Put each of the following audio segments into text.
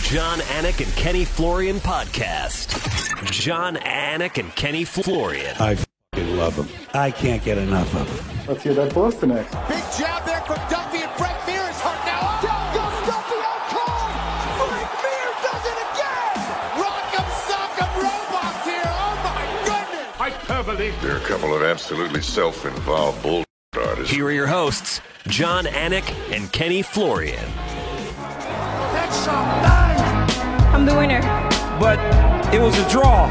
Jon Anik and Kenny Florian podcast. Jon Anik and Kenny Florian. I f***ing love them. I can't get enough of them. Let's hear that Boston next. Big jab there from Duffy, and Frank Mir is hurt now. Down goes Duffy, out cold. Frank Mir does it again. Rock'em sock'em robots here. Oh my goodness. Hyperbole. They're a couple of absolutely self-involved bull artists. Here are your hosts, Jon Anik and Kenny Florian. That's some bang. I'm the winner. But it was a draw.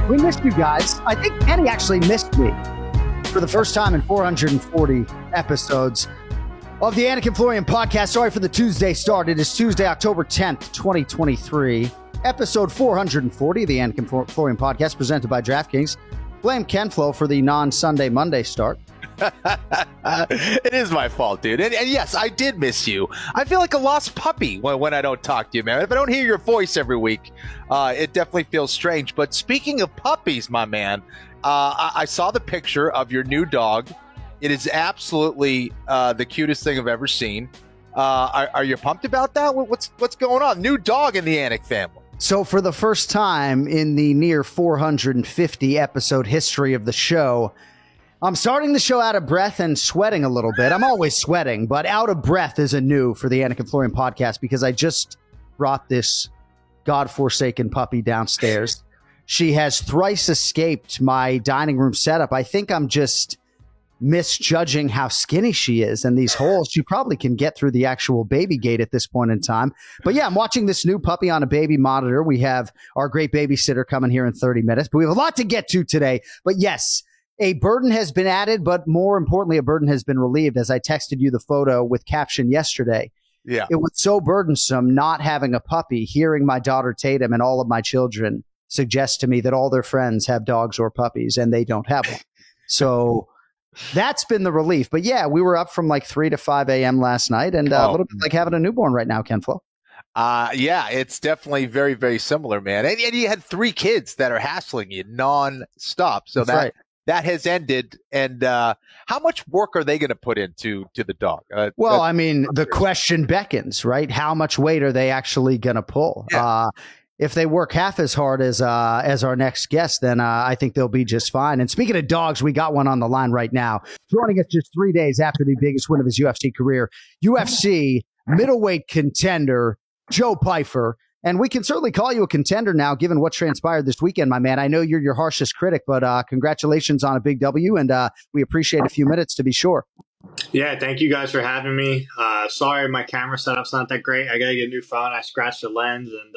We missed you guys. I think Kenny actually missed me for the first time in 440 episodes of the Anik and Florian podcast. Sorry for the Tuesday start. It is Tuesday, October 10th, 2023. Episode 440 of the Anik and Florian podcast presented by DraftKings. Blame Ken Flo for the non-Sunday Monday start. It is my fault, dude. And yes, I did miss you. I feel like a lost puppy when I don't talk to you, man. If I don't hear your voice every week, it definitely feels strange. But speaking of puppies, my man, I saw the picture of your new dog. It is absolutely the cutest thing I've ever seen. Are you pumped about that? What's going on? New dog in the Anik family. So for the first time in the near 450 episode history of the show, I'm starting the show out of breath and sweating a little bit. I'm always sweating, but out of breath is a new for the Anik and Florian podcast because I just brought this godforsaken puppy downstairs. She has thrice escaped my dining room setup. I think I'm just misjudging how skinny she is and these holes. She probably can get through the actual baby gate at this point in time. But yeah, I'm watching this new puppy on a baby monitor. We have our great babysitter coming here in 30 minutes, but we have a lot to get to today. But yes, a burden has been added, but more importantly, a burden has been relieved. As I texted you the photo with caption yesterday, yeah, it was so burdensome not having a puppy. Hearing my daughter Tatum and all of my children suggest to me that all their friends have dogs or puppies and they don't have one. So that's been the relief. But yeah, we were up from like 3 to 5 a.m. last night and a little bit like having a newborn right now, Ken Flo. Yeah, it's definitely very, very similar, man. And you had 3 kids that are hassling you non-stop. So that's right. That has ended. And how much work are they going to put into the dog? Well, I mean, the question beckons, right? How much weight are they actually going to pull? Yeah. If they work half as hard as our next guest, then I think they'll be just fine. And speaking of dogs, we got one on the line right now. Joining us just 3 days after the biggest win of his UFC career, UFC middleweight contender Joe Pyfer. And we can certainly call you a contender now, given what transpired this weekend, my man. I know you're your harshest critic, but congratulations on a big W, and we appreciate a few minutes to be sure. Yeah, thank you guys for having me. Sorry, my camera setup's not that great. I got to get a new phone. I scratched the lens, and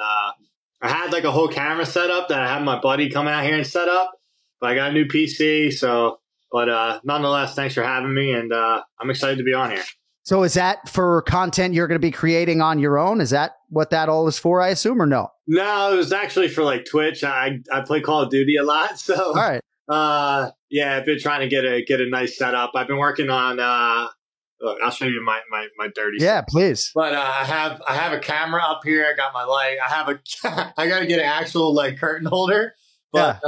I had like a whole camera setup that I had my buddy come out here and set up, but I got a new PC. But nonetheless, thanks for having me, and I'm excited to be on here. So is that for content you're going to be creating on your own? Is that what that all is for, I assume, or no? No, it was actually for like Twitch. I play Call of Duty a lot. So, all right. Yeah, I've been trying to get a nice setup. I've been working on, look, I'll show you my dirty Yeah, stuff. please. But I have a camera up here. I got my light. I got to get an actual like curtain holder. But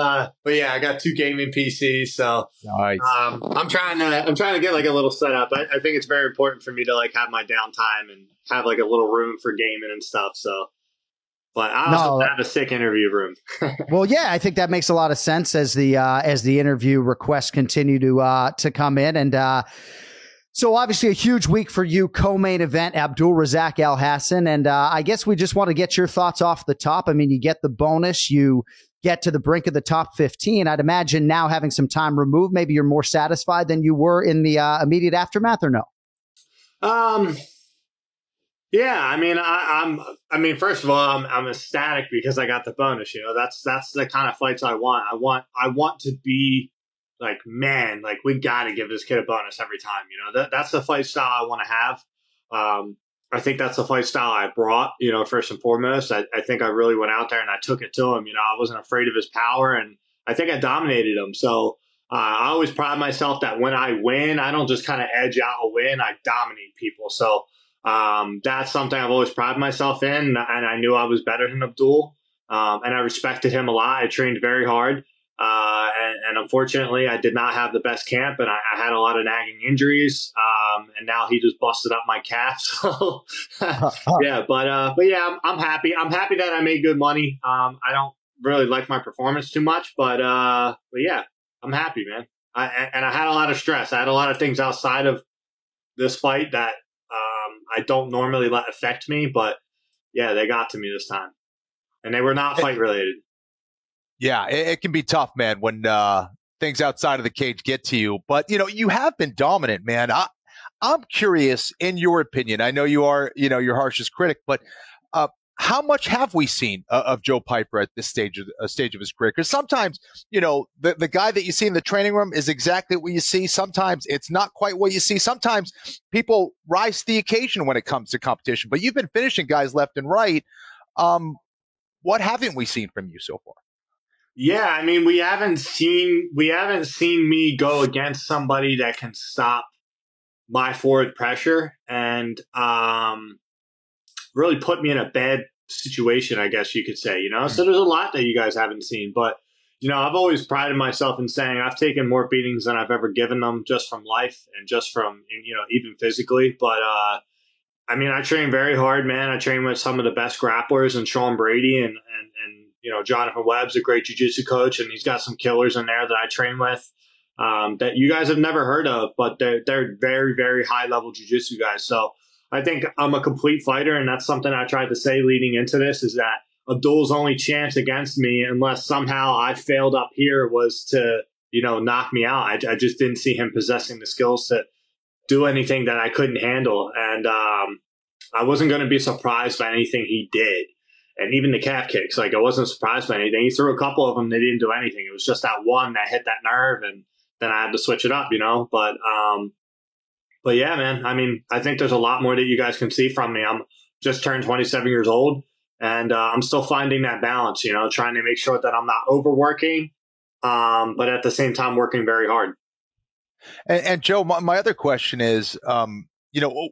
yeah, I got 2 gaming PCs, so nice. I'm trying to get like a little setup. I think it's very important for me to like have my downtime and have like a little room for gaming and stuff. So, but I also have a sick interview room. Well, yeah, I think that makes a lot of sense as the interview requests continue to come in, and so obviously a huge week for you, co-main event, Abdul Razak Al Hassan, and I guess we just want to get your thoughts off the top. I mean, you get the bonus, you get to the brink of the top 15. I'd imagine now having some time removed, maybe you're more satisfied than you were in the immediate aftermath, or no? Yeah, I mean, first of all, I'm ecstatic because I got the bonus. You know, that's the kind of fights I want. I want to be like, man, like we got to give this kid a bonus every time. You know, that's the fight style I want to have. I think that's the fight style I brought, you know, first and foremost. I think I really went out there and I took it to him. You know, I wasn't afraid of his power, and I think I dominated him. So I always pride myself that when I win, I don't just kind of edge out a win. I dominate people. So that's something I've always prided myself in, and I knew I was better than Abdul, and I respected him a lot. I trained very hard. And unfortunately, I did not have the best camp, and I had a lot of nagging injuries. And now he just busted up my calf. So yeah, but yeah, I'm happy. I'm happy that I made good money. I don't really like my performance too much, but yeah, I'm happy, man. I had a lot of stress. I had a lot of things outside of this fight that I don't normally let affect me, but yeah, they got to me this time, and they were not fight related. Yeah, it can be tough, man, when things outside of the cage get to you. But, you have been dominant, man. I'm curious, in your opinion, I know you are, your harshest critic, but how much have we seen of Joe Pyfer at this stage of his career? Because sometimes, the guy that you see in the training room is exactly what you see. Sometimes it's not quite what you see. Sometimes people rise to the occasion when it comes to competition. But you've been finishing guys left and right. What haven't we seen from you so far? Yeah, I mean, we haven't seen me go against somebody that can stop my forward pressure and really put me in a bad situation, I guess you could say, So there's a lot that you guys haven't seen, but I've always prided myself in saying I've taken more beatings than I've ever given them, just from life and just from even physically. But I mean, I train very hard, man. I train with some of the best grapplers, and Sean Brady and Jonathan Webb's a great jiu-jitsu coach, and he's got some killers in there that I train with that you guys have never heard of, but they're very, very high-level jiu-jitsu guys. So I think I'm a complete fighter, and that's something I tried to say leading into this, is that Abdul's only chance against me, unless somehow I failed up here, was to, knock me out. I just didn't see him possessing the skills to do anything that I couldn't handle. And I wasn't going to be surprised by anything he did. And even the calf kicks, I wasn't surprised by anything. He threw a couple of them. They didn't do anything. It was just that one that hit that nerve, and then I had to switch it up, But yeah, man, I mean, I think there's a lot more that you guys can see from me. I'm just turned 27 years old, and I'm still finding that balance, trying to make sure that I'm not overworking, but at the same time working very hard. And Joe, my other question is,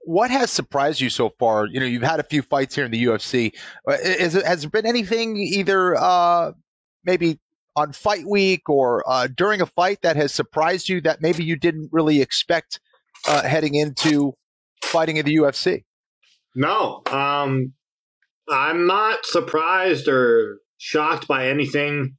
what has surprised you so far? You've had a few fights here in the UFC. Has there been anything either maybe on fight week or during a fight that has surprised you that maybe you didn't really expect heading into fighting in the UFC? No, I'm not surprised or shocked by anything.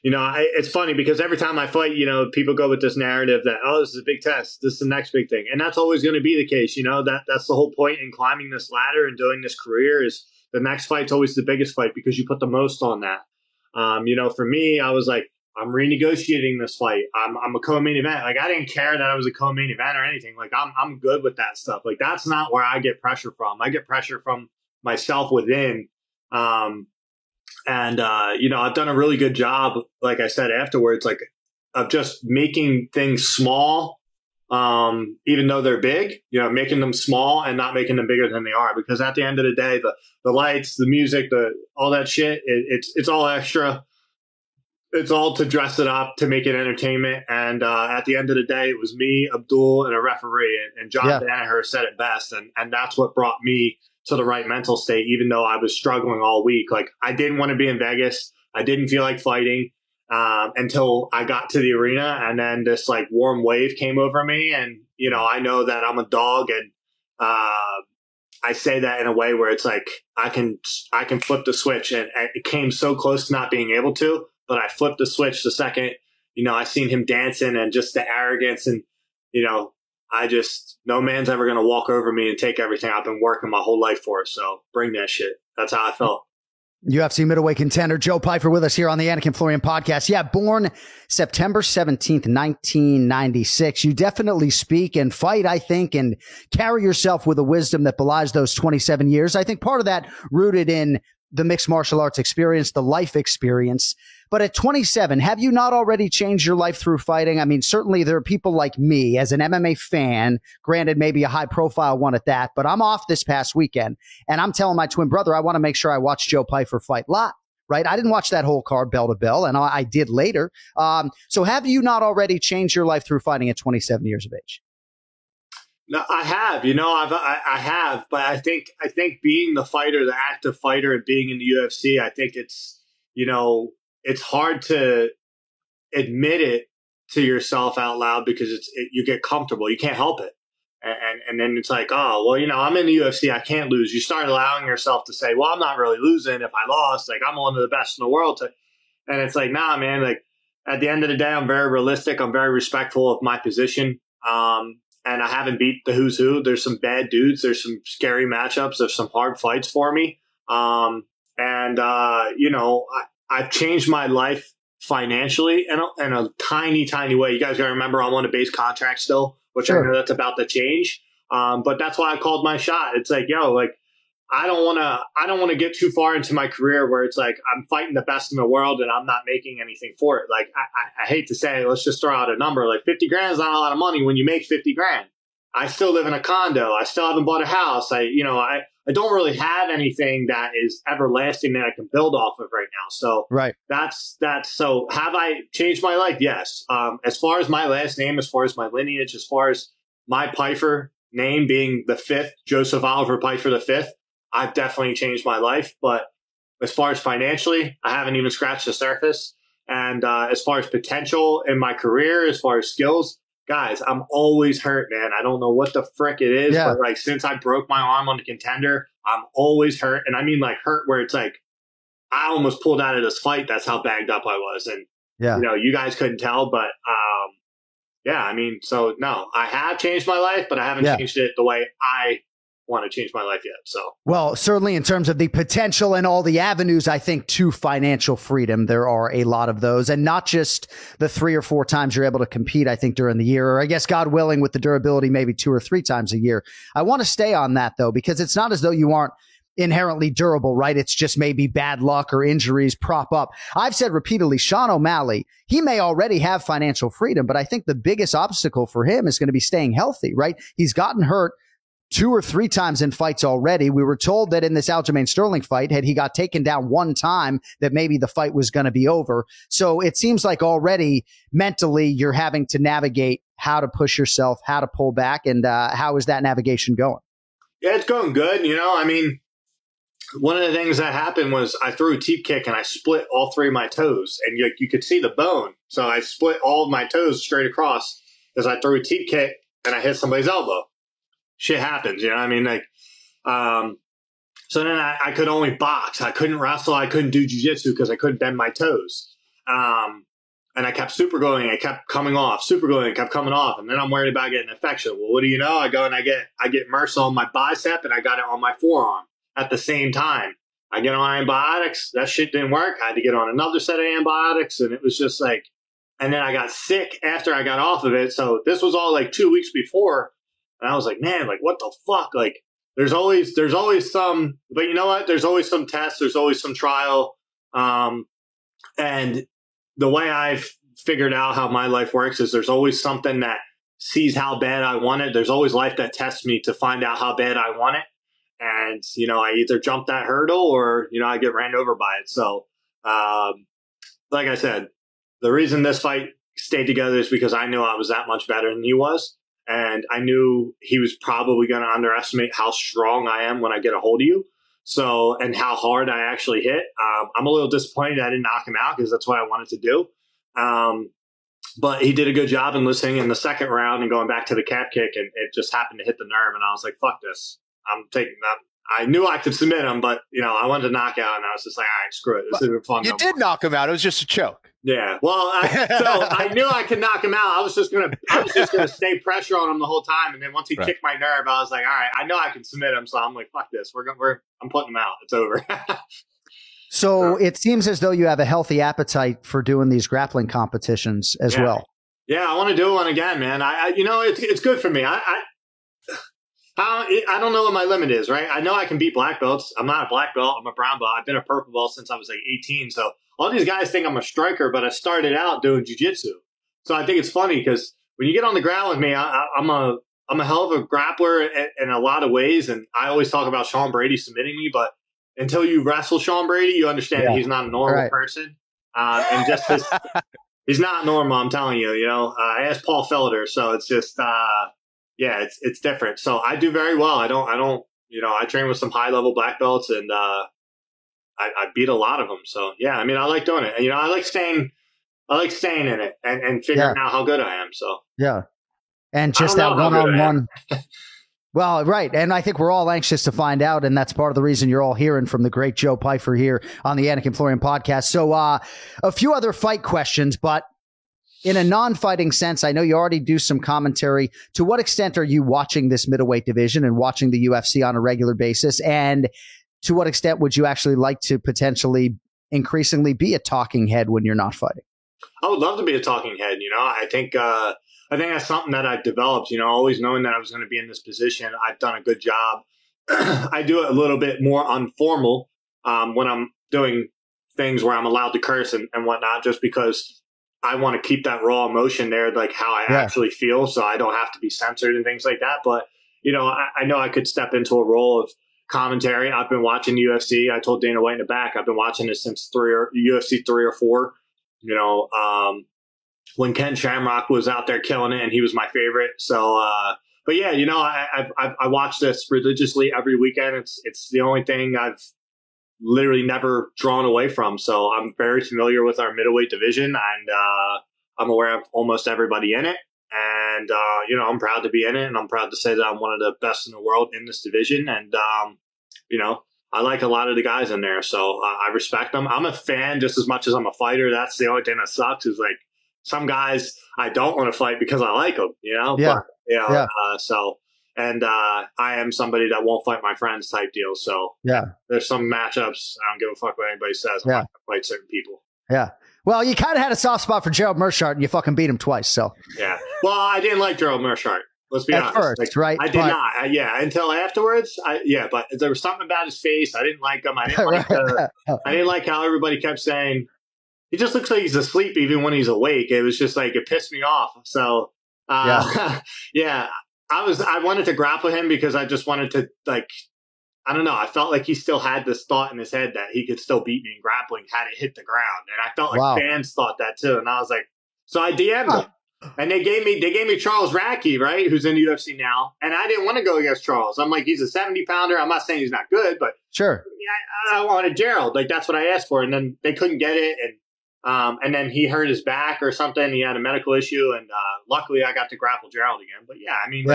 It's funny because every time I fight, people go with this narrative that, oh, this is a big test. This is the next big thing. And that's always going to be the case. That's the whole point in climbing this ladder and doing this career, is the next fight's always the biggest fight because you put the most on that. For me, I was like, I'm renegotiating this fight. I'm a co-main event. I didn't care that I was a co-main event or anything. I'm good with that stuff. That's not where I get pressure from. I get pressure from myself within. I've done a really good job, like I said afterwards, of just making things small, even though they're big, making them small and not making them bigger than they are. Because at the end of the day, the lights, the music, all that shit, it's all extra. It's all to dress it up, to make it entertainment. And at the end of the day, it was me, Abdul, and a referee. And John Danaher said it best. And that's what brought me to the right mental state, even though I was struggling all week. I didn't want to be in Vegas. I didn't feel like fighting until I got to the arena. And then this warm wave came over me. And, I know that I'm a dog. And I say that in a way where it's I can flip the switch. And it came so close to not being able to. But I flipped the switch the second, I seen him dancing, and just the arrogance, and, no man's ever going to walk over me and take everything I've been working my whole life for. So bring that shit. That's how I felt. UFC middleweight contender Joe Pyfer with us here on the Anik & Florian podcast. Yeah, born September 17th, 1996. You definitely speak and fight, I think, and carry yourself with a wisdom that belies those 27 years. I think part of that rooted in the mixed martial arts experience, the life experience. But at 27, have you not already changed your life through fighting? I mean, certainly there are people like me as an MMA fan, granted maybe a high profile one at that, but I'm off this past weekend and I'm telling my twin brother I want to make sure I watch Joe Pyfer fight live, right? I didn't watch that whole card bell to bell, and I did later. So have you not already changed your life through fighting at 27 years of age? No, I have, I have, but I think being the fighter, the active fighter, and being in the UFC, I think it's, it's hard to admit it to yourself out loud because you get comfortable. You can't help it. And then it's like, oh, well, I'm in the UFC. I can't lose. You start allowing yourself to say, well, I'm not really losing if I lost. Like, I'm one of the best in the world. And it's like, nah, man, like at the end of the day, I'm very realistic. I'm very respectful of my position. And I haven't beat the who's who. There's some bad dudes. There's some scary matchups. There's some hard fights for me. I've changed my life financially in a tiny, tiny way. You guys got to remember I'm on a base contract still, which I know that's about to change. But that's why I called my shot. It's like, I don't want to get too far into my career where it's like I'm fighting the best in the world and I'm not making anything for it. Like I hate to say, let's just throw out a number. Like 50 grand is not a lot of money when you make 50 grand. I still live in a condo. I still haven't bought a house. I don't really have anything that is everlasting that I can build off of right now. So that's so have I changed my life? Yes. As far as my last name, as far as my lineage, as far as my Pyfer name being the fifth, Joseph Oliver Pyfer the fifth, I've definitely changed my life. But as far as financially, I haven't even scratched the surface. And as far as potential in my career, as far as skills, guys, I'm always hurt, man. I don't know what the frick it is, but like since I broke my arm on the Contender, I'm always hurt. And I mean like hurt where it's like I almost pulled out of this fight. That's how bagged up I was. And, you guys couldn't tell, but so no, I have changed my life, but I haven't changed it the way I want to change my life yet. So, well, certainly in terms of the potential and all the avenues, I think to financial freedom, there are a lot of those, and not just the 3 or 4 times you're able to compete, I think during the year, or I guess God willing with the durability, maybe 2 or 3 times a year. I want to stay on that though, because it's not as though you aren't inherently durable, right? It's just maybe bad luck or injuries prop up. I've said repeatedly, Sean O'Malley, he may already have financial freedom, but I think the biggest obstacle for him is going to be staying healthy, right? He's gotten hurt 2 or 3 times in fights already. We were told that in this Aljamain Sterling fight, had he got taken down 1 time, that maybe the fight was going to be over. So it seems like already mentally you're having to navigate how to push yourself, how to pull back, and how is that navigation going? Yeah, it's going good. One of the things that happened was I threw a teep kick and I split all 3 of my toes, and you could see the bone. So I split all of my toes straight across as I threw a teep kick and I hit somebody's elbow. Shit happens, so then I could only box. I couldn't wrestle. I couldn't do jiu-jitsu because I couldn't bend my toes. And I kept super gluing. I kept coming off, super gluing. It kept coming off. And then I'm worried about getting an infection. Well, what do you know? I go and I get MRSA on my bicep and I got it on my forearm at the same time. I get on antibiotics. That shit didn't work. I had to get on another set of antibiotics. And it was just like, and then I got sick after I got off of it. So this was all like 2 weeks before. And I was like, man, like, what the fuck? Like, there's always some, but you know what? There's always some tests. There's always some trial. And the way I've figured out how my life works is there's always something that sees how bad I want it. There's always life that tests me to find out how bad I want it. And, I either jump that hurdle or, I get ran over by it. So, like I said, the reason this fight stayed together is because I knew I was that much better than he was. And I knew he was probably going to underestimate how strong I am when I get a hold of you. So, and how hard I actually hit. I'm a little disappointed I didn't knock him out because that's what I wanted to do. But he did a good job in listening in the second round and going back to the calf kick. And it just happened to hit the nerve. And I was like, fuck this. I'm taking that. I knew I could submit him, but, I wanted to knock out. And I was just like, all right, screw it. This isn't fun. You did knock him out. It was just a choke. Yeah. Well, so I knew I could knock him out. I was just gonna stay pressure on him the whole time. And then once he kicked my nerve, I was like, all right, I know I can submit him. So I'm like, fuck this. I'm putting him out. It's over. So it seems as though you have a healthy appetite for doing these grappling competitions as well. Yeah, I want to do one again, man. It's good for me. I don't know what my limit is, right? I know I can beat black belts. I'm not a black belt. I'm a brown belt. I've been a purple belt since I was like 18. So all these guys think I'm a striker, but I started out doing jiu-jitsu. So I think it's funny because when you get on the ground with me, I'm a hell of a grappler in a lot of ways. And I always talk about Sean Brady submitting me, but until you wrestle Sean Brady, you understand that he's not a normal person. And just he's not normal. I'm telling you, I asked Paul Felder. So it's just, it's different. So I do very well. I train with some high level black belts and, I beat a lot of them. So, I like doing it. And, I like staying I like staying in it and figuring out how good I am. So yeah, and just that one-on-one. Well, right. And I think we're all anxious to find out. And that's part of the reason you're all hearing from the great Joe Pyfer here on the Anik and Florian podcast. So a few other fight questions, but in a non-fighting sense, I know you already do some commentary. To what extent are you watching this middleweight division and watching the UFC on a regular basis? And to what extent would you actually like to potentially increasingly be a talking head when you're not fighting? I would love to be a talking head. I think that's something that I've developed, always knowing that I was going to be in this position. I've done a good job. I do it a little bit more informal when I'm doing things where I'm allowed to curse and whatnot, just because I want to keep that raw emotion there, like how I actually feel, so I don't have to be censored and things like that. But, I know I could step into a role of commentary. I've been watching UFC. I told Dana White in the back, I've been watching this since UFC 3 or 4. When Ken Shamrock was out there killing it, and he was my favorite. So, but yeah, I watch this religiously every weekend. It's the only thing I've literally never drawn away from. So I'm very familiar with our middleweight division, and I'm aware of almost everybody in it. And, I'm proud to be in it, and I'm proud to say that I'm one of the best in the world in this division. And, I like a lot of the guys in there, so I respect them. I'm a fan just as much as I'm a fighter. That's the only thing that sucks is like some guys I don't want to fight because I like them, Yeah. But, I am somebody that won't fight my friends type deal. So there's some matchups. I don't give a fuck what anybody says. I'm not going to fight certain people. Yeah. Well, you kind of had a soft spot for Gerald Meerschaert, and you fucking beat him twice. So yeah. Well, I didn't like Gerald Meerschaert. Let's be honest. First, right? I did not. Until afterwards. But there was something about his face. I didn't like him. I didn't like how everybody kept saying he just looks like he's asleep even when he's awake. It was just like it pissed me off. So I wanted to grapple him because I just wanted to I don't know. I felt like he still had this thought in his head that he could still beat me in grappling had it hit the ground. And I felt like fans thought that too. And I was like, so I DM'd him. And they gave me Charles Radke, right, who's in the UFC now. And I didn't want to go against Charles. I'm like, he's a 70-pounder. I'm not saying he's not good, but sure. I wanted Gerald. Like, that's what I asked for. And then they couldn't get it. And then he hurt his back or something. He had a medical issue. And luckily I got to grapple Gerald again. But yeah, I mean,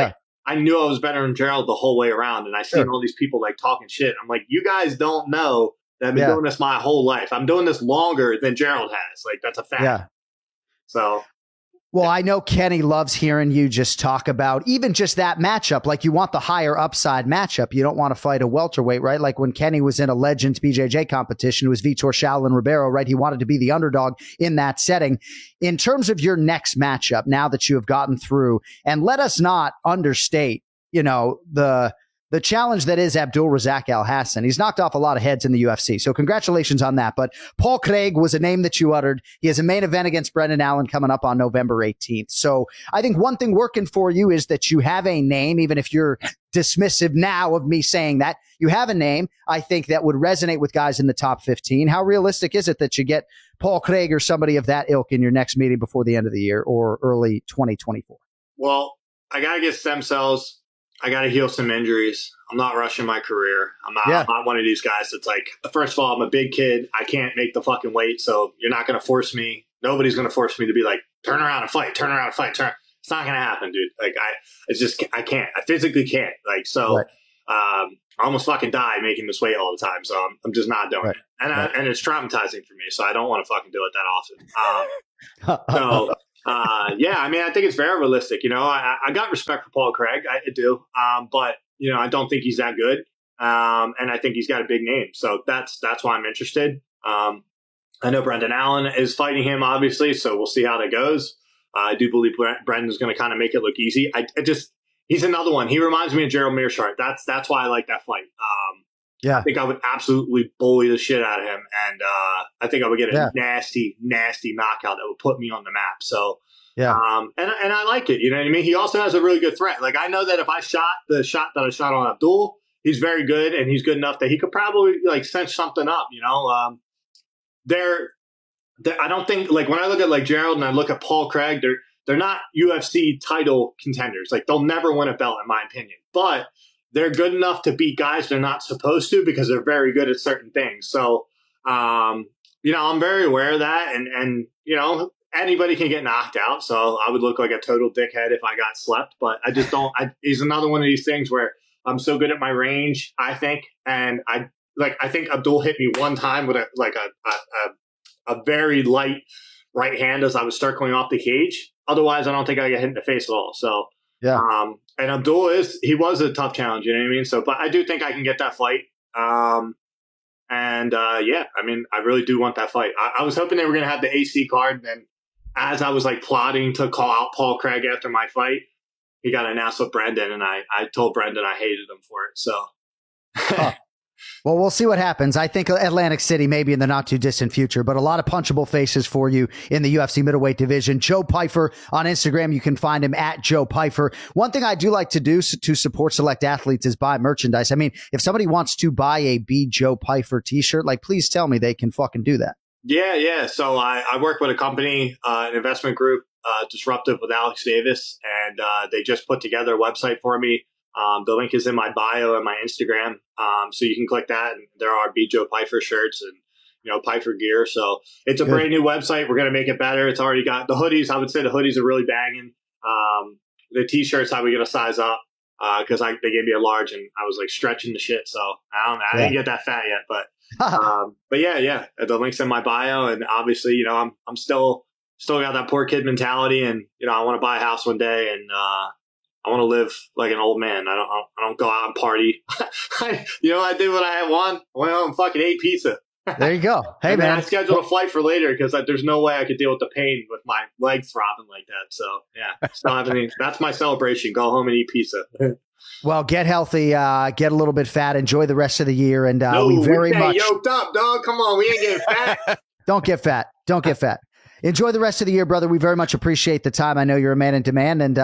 I knew I was better than Gerald the whole way around. And I seen all these people talking shit. I'm like, you guys don't know that I've been doing this my whole life. I'm doing this longer than Gerald has. Like, that's a fact. Yeah. So. Well, I know Kenny loves hearing you just talk about even just that matchup. Like, you want the higher upside matchup. You don't want to fight a welterweight, right? Like when Kenny was in a Legends BJJ competition, it was Vitor Shaolin Ribeiro, right? He wanted to be the underdog in that setting. In terms of your next matchup, now that you have gotten through, and let us not understate, the challenge that is Abdul Razak Alhassan. He's knocked off a lot of heads in the UFC. So congratulations on that. But Paul Craig was a name that you uttered. He has a main event against Brendan Allen coming up on November 18th. So I think one thing working for you is that you have a name, even if you're dismissive now of me saying that. You have a name, I think, that would resonate with guys in the top 15. How realistic is it that you get Paul Craig or somebody of that ilk in your next meeting before the end of the year or early 2024? Well, I got to get stem cells. I got to heal some injuries. I'm not rushing my career. I'm not one of these guys that's like, first of all, I'm a big kid. I can't make the fucking weight. So you're not going to force me. Nobody's going to force me to be like, turn around and fight. It's not going to happen, dude. Like, I can't. I physically can't. Like, so I almost fucking die making this weight all the time. So I'm just not doing it. And it's traumatizing for me. So I don't want to fucking do it that often. I mean, I think it's very realistic. I got respect for Paul Craig. I do. But, I don't think he's that good. And I think he's got a big name. So that's why I'm interested. I know Brendan Allen is fighting him, obviously. So we'll see how that goes. I do believe Brendan's going to kind of make it look easy. He's another one. He reminds me of Gerald Meerschaert. That's why I like that fight. I think I would absolutely bully the shit out of him. And I think I would get a nasty, nasty knockout that would put me on the map. So, and I like it. You know what I mean? He also has a really good threat. Like, I know that if I shot the shot that I shot on Abdul, he's very good. And he's good enough that he could probably cinch something up, I don't think, when I look at Gerald and I look at Paul Craig, they're not UFC title contenders. Like, they'll never win a belt, in my opinion. But they're good enough to beat guys they're not supposed to because they're very good at certain things. So, I'm very aware of that. And anybody can get knocked out. So I would look like a total dickhead if I got slept, but I just don't. He's another one of these things where I'm so good at my range, I think. And I think Abdul hit me one time with a very light right hand as I was circling off the cage. Otherwise, I don't think I get hit in the face at all. So, yeah. And Abdul was a tough challenge, you know what I mean? So, but I do think I can get that fight. Yeah, I mean, I really do want that fight. I was hoping they were going to have the AC card. And as I was like plotting to call out Paul Craig after my fight, he got announced with Brendan, and I told Brendan I hated him for it. So, well, we'll see what happens. I think Atlantic City maybe in the not too distant future, but a lot of punchable faces for you in the UFC middleweight division. Joe Pyfer on Instagram. You can find him at Joe Pyfer. One thing I do like to do to support select athletes is buy merchandise. I mean, if somebody wants to buy a Be Joe Pyfer t-shirt, like, please tell me they can fucking do that. Yeah. So I work with a company, an investment group, Disruptive with Alex Davis, and they just put together a website for me. The link is in my bio and my Instagram. So you can click that, and there are Be Joe Pyfer shirts and, Pyfer gear. So it's a brand new website. We're going to make it better. It's already got the hoodies. I would say the hoodies are really banging. The t-shirts, how we going to size up? Cause they gave me a large and I was like stretching the shit. So I didn't get that fat yet, but yeah. The link's in my bio, and obviously, I'm still got that poor kid mentality, and, I want to buy a house one day, and, I want to live like an old man. I don't go out and party. I did what I want. I went out and fucking ate pizza. There you go. Hey, man. I scheduled a flight for later because there's no way I could deal with the pain with my legs throbbing like that. So, yeah, that's my celebration. Go home and eat pizza. Well, get healthy, get a little bit fat, enjoy the rest of the year. And we very much yoked up, dog. Come on. We ain't getting fat. Don't get fat. Enjoy the rest of the year, brother. We very much appreciate the time. I know you're a man in demand, and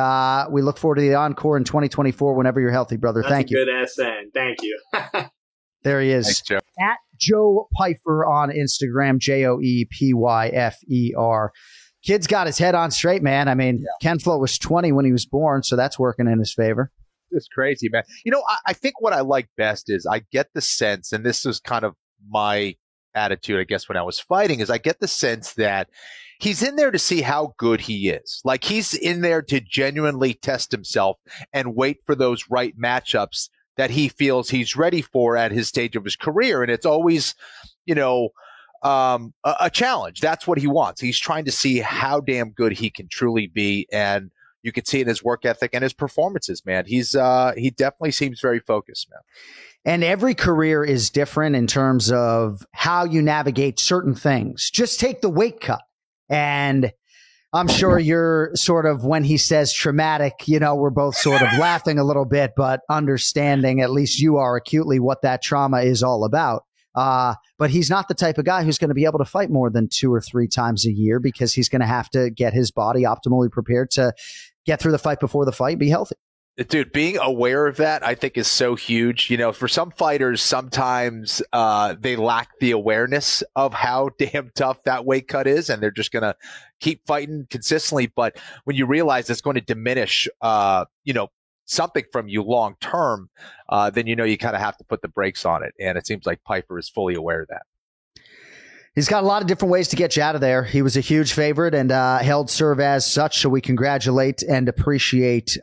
we look forward to the encore in 2024 whenever you're healthy, brother. Thank you. Good ass saying. Thank you. There he is. Thanks, Joe. At Joe Pyfer on Instagram, JoePyfer. Kid's got his head on straight, man. I mean, Ken Flo was 20 when he was born, so that's working in his favor. It's crazy, man. I think what I like best is I get the sense, and this is kind of my attitude, I guess, when I was fighting, is I get the sense that he's in there to see how good he is. Like, he's in there to genuinely test himself and wait for those right matchups that he feels he's ready for at his stage of his career. And it's always, a challenge. That's what he wants. He's trying to see how damn good he can truly be. And you can see it in his work ethic and his performances, man. He definitely seems very focused, man. And every career is different in terms of how you navigate certain things. Just take the weight cut. And I'm sure you're sort of, when he says traumatic, we're both sort of laughing a little bit, but understanding, at least you are acutely, what that trauma is all about. But he's not the type of guy who's going to be able to fight more than 2 or 3 times a year, because he's going to have to get his body optimally prepared to get through the fight before the fight, be healthy. Dude, being aware of that, I think, is so huge. For some fighters, sometimes they lack the awareness of how damn tough that weight cut is, and they're just going to keep fighting consistently. But when you realize it's going to diminish, something from you long term, then you kind of have to put the brakes on it. And it seems like Pyfer is fully aware of that. He's got a lot of different ways to get you out of there. He was a huge favorite and held serve as such, so we congratulate and appreciate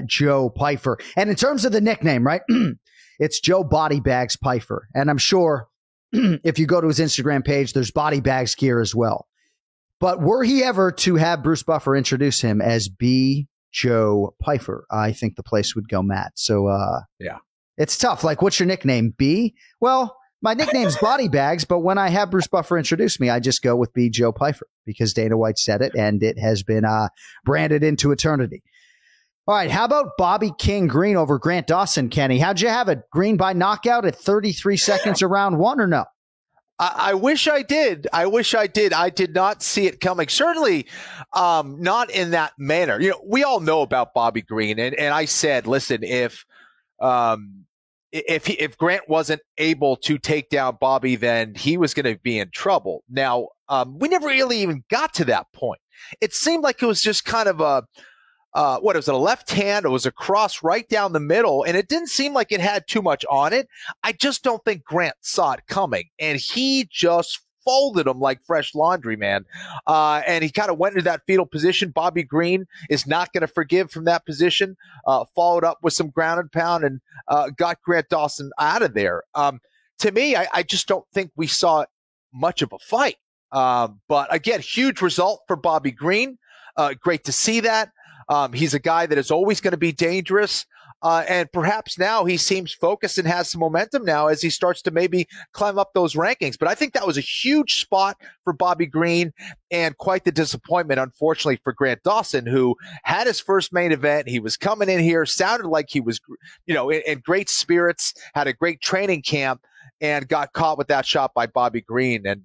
Joe Pyfer. And in terms of the nickname, right, it's Joe Body Bags Pyfer. And I'm sure if you go to his Instagram page, there's Body Bags gear as well. But were he ever to have Bruce Buffer introduce him as B. Joe Pyfer, I think the place would go mad. So, yeah, it's tough. Like, what's your nickname? B? Well, my nickname's Body Bags, but when I have Bruce Buffer introduce me, I just go with B. Joe Pyfer, because Dana White said it, and it has been branded into eternity. All right, how about Bobby King Green over Grant Dawson, Kenny? How'd you have it? Green by knockout at 33 seconds of round 1, or no? I wish I did. I did not see it coming. Certainly not in that manner. We all know about Bobby Green, and I said, listen, if Grant wasn't able to take down Bobby, then he was going to be in trouble. Now, we never really even got to that point. It seemed like it was just kind of a left hand? It was a cross right down the middle, and it didn't seem like it had too much on it. I just don't think Grant saw it coming, and he just folded him like fresh laundry, man. And he kind of went into that fetal position. Bobby Green is not going to forgive from that position. Followed up with some ground and pound and got Grant Dawson out of there. To me, I just don't think we saw much of a fight. But again, huge result for Bobby Green. Great to see that. He's a guy that is always going to be dangerous. And perhaps now he seems focused and has some momentum now as he starts to maybe climb up those rankings. But I think that was a huge spot for Bobby Green and quite the disappointment, unfortunately, for Grant Dawson, who had his first main event. He was coming in here, sounded like he was, in great spirits, had a great training camp, and got caught with that shot by Bobby Green. And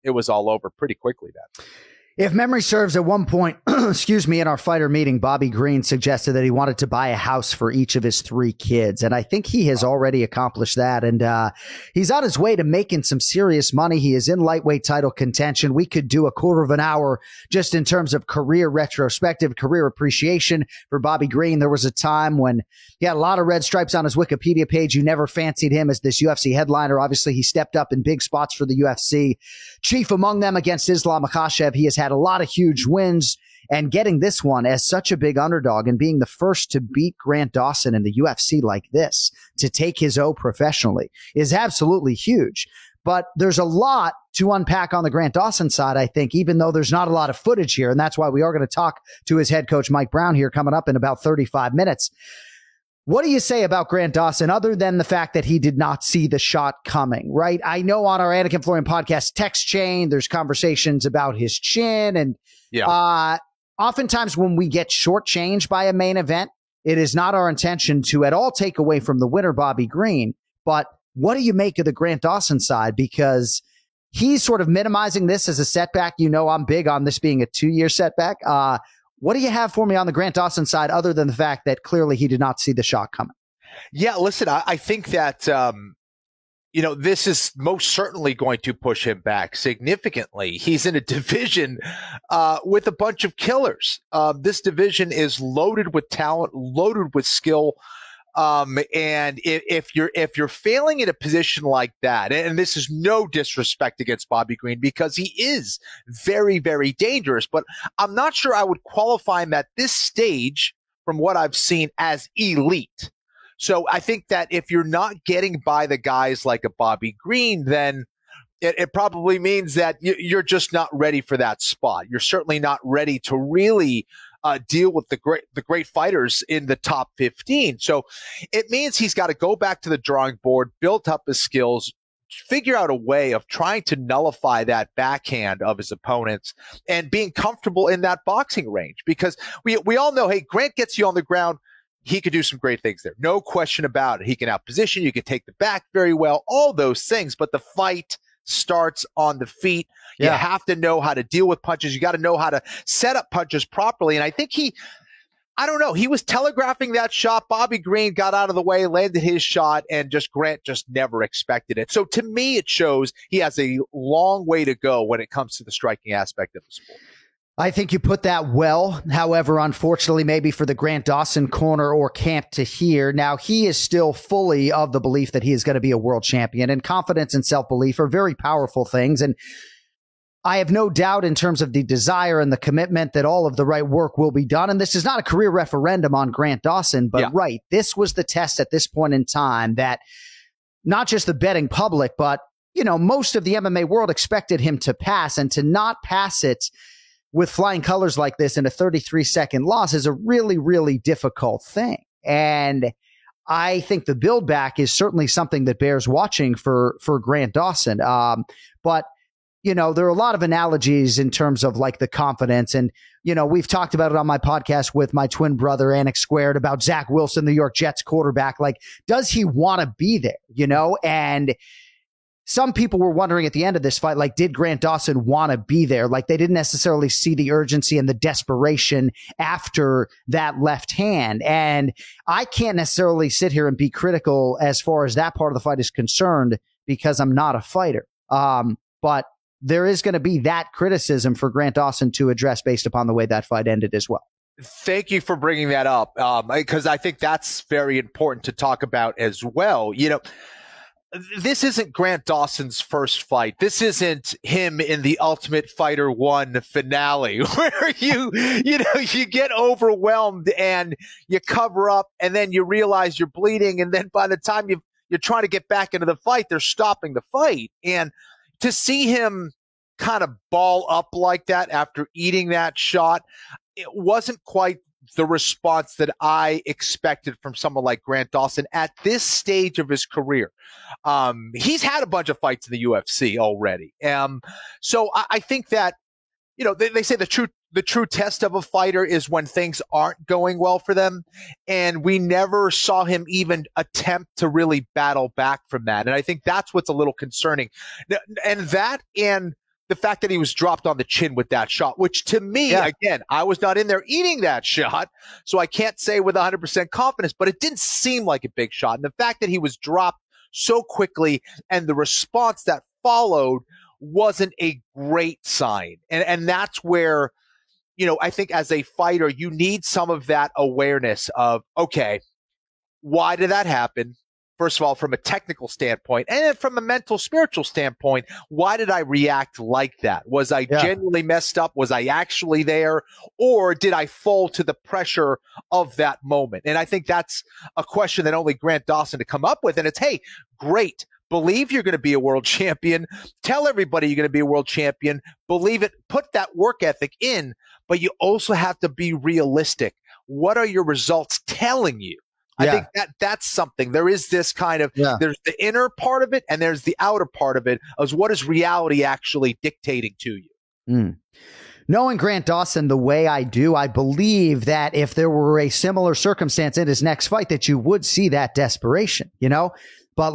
it was all over pretty quickly then. If memory serves, at one point, in our fighter meeting, Bobby Green suggested that he wanted to buy a house for each of his 3 kids. And I think he has already accomplished that. And he's on his way to making some serious money. He is in lightweight title contention. We could do a quarter of an hour just in terms of career retrospective, career appreciation for Bobby Green. There was a time when he had a lot of red stripes on his Wikipedia page. You never fancied him as this UFC headliner. Obviously, he stepped up in big spots for the UFC. Chief among them against Islam Makhachev. He has had a lot of huge wins, and getting this one as such a big underdog and being the first to beat Grant Dawson in the UFC like this, to take his O professionally, is absolutely huge. But there's a lot to unpack on the Grant Dawson side, I think, even though there's not a lot of footage here. And that's why we are going to talk to his head coach, Mike Brown, here coming up in about 35 minutes. What do you say about Grant Dawson other than the fact that he did not see the shot coming, right? I know on our Anik and Florian podcast text chain, there's conversations about his chin. And oftentimes when we get shortchanged by a main event, it is not our intention to at all take away from the winner, Bobby Green. But what do you make of the Grant Dawson side? Because he's sort of minimizing this as a setback. I'm big on this being a 2-year setback. What do you have for me on the Grant Dawson side other than the fact that clearly he did not see the shot coming? Yeah, listen, I think that, this is most certainly going to push him back significantly. He's in a division with a bunch of killers. This division is loaded with talent, loaded with skill. And if you're failing in a position like that, and this is no disrespect against Bobby Green because he is very, very dangerous, but I'm not sure I would qualify him at this stage from what I've seen as elite. So I think that if you're not getting by the guys like a Bobby Green, then it probably means that you're just not ready for that spot. You're certainly not ready to really deal with the great fighters in the top 15. So it means he's got to go back to the drawing board, build up his skills, figure out a way of trying to nullify that backhand of his opponents and being comfortable in that boxing range. Because we all know, hey, Grant gets you on the ground. He could do some great things there. No question about it. He can outposition. You can take the back very well, all those things. But the fight starts on the feet. You have to know how to deal with punches. You got to know how to set up punches properly. And I think he was telegraphing that shot. Bobby Green got out of the way, landed his shot, and Grant just never expected it. So to me, it shows he has a long way to go when it comes to the striking aspect of the sport. I think you put that well. However, unfortunately, maybe for the Grant Dawson corner or camp to hear, now he is still fully of the belief that he is going to be a world champion, and confidence and self-belief are very powerful things. And I have no doubt in terms of the desire and the commitment that all of the right work will be done. And this is not a career referendum on Grant Dawson, but right, this was the test at this point in time that not just the betting public, but, most of the MMA world expected him to pass, and to not pass it with flying colors like this in a 33-second loss is a really, really difficult thing. And I think the build back is certainly something that bears watching for Grant Dawson. But, there are a lot of analogies in terms of like the confidence. And, we've talked about it on my podcast with my twin brother, Anik Squared, about Zach Wilson, the New York Jets quarterback. Like, does he want to be there, And some people were wondering at the end of this fight, like, did Grant Dawson want to be there? Like, they didn't necessarily see the urgency and the desperation after that left hand. And I can't necessarily sit here and be critical as far as that part of the fight is concerned because I'm not a fighter. But there is going to be that criticism for Grant Dawson to address based upon the way that fight ended as well. Thank you for bringing that up, because I think that's very important to talk about as well. this isn't Grant Dawson's first fight. This isn't him in the Ultimate Fighter 1 finale where you get overwhelmed and you cover up and then you realize you're bleeding. And then by the time you're trying to get back into the fight, they're stopping the fight. And to see him kind of ball up like that after eating that shot, it wasn't quite the response that I expected from someone like Grant Dawson at this stage of his career. He's had a bunch of fights in the UFC already. So I think that, they say the true test of a fighter is when things aren't going well for them. And we never saw him even attempt to really battle back from that. And I think that's what's a little concerning. And the fact that he was dropped on the chin with that shot, which to me, again, I was not in there eating that shot, so I can't say with 100% confidence, but it didn't seem like a big shot. And the fact that he was dropped so quickly and the response that followed wasn't a great sign. And that's where, I think as a fighter, you need some of that awareness of, okay, why did that happen? First of all, from a technical standpoint, and then from a mental, spiritual standpoint, why did I react like that? Was I genuinely messed up? Was I actually there? Or did I fall to the pressure of that moment? And I think that's a question that only Grant Dawson to come up with. And it's, hey, great. Believe you're going to be a world champion. Tell everybody you're going to be a world champion. Believe it. Put that work ethic in. But you also have to be realistic. What are your results telling you? I think that's something. There is this kind of, there's the inner part of it and there's the outer part of it as what is reality actually dictating to you. Knowing Grant Dawson the way I do, I believe that if there were a similar circumstance in his next fight, that you would see that desperation, But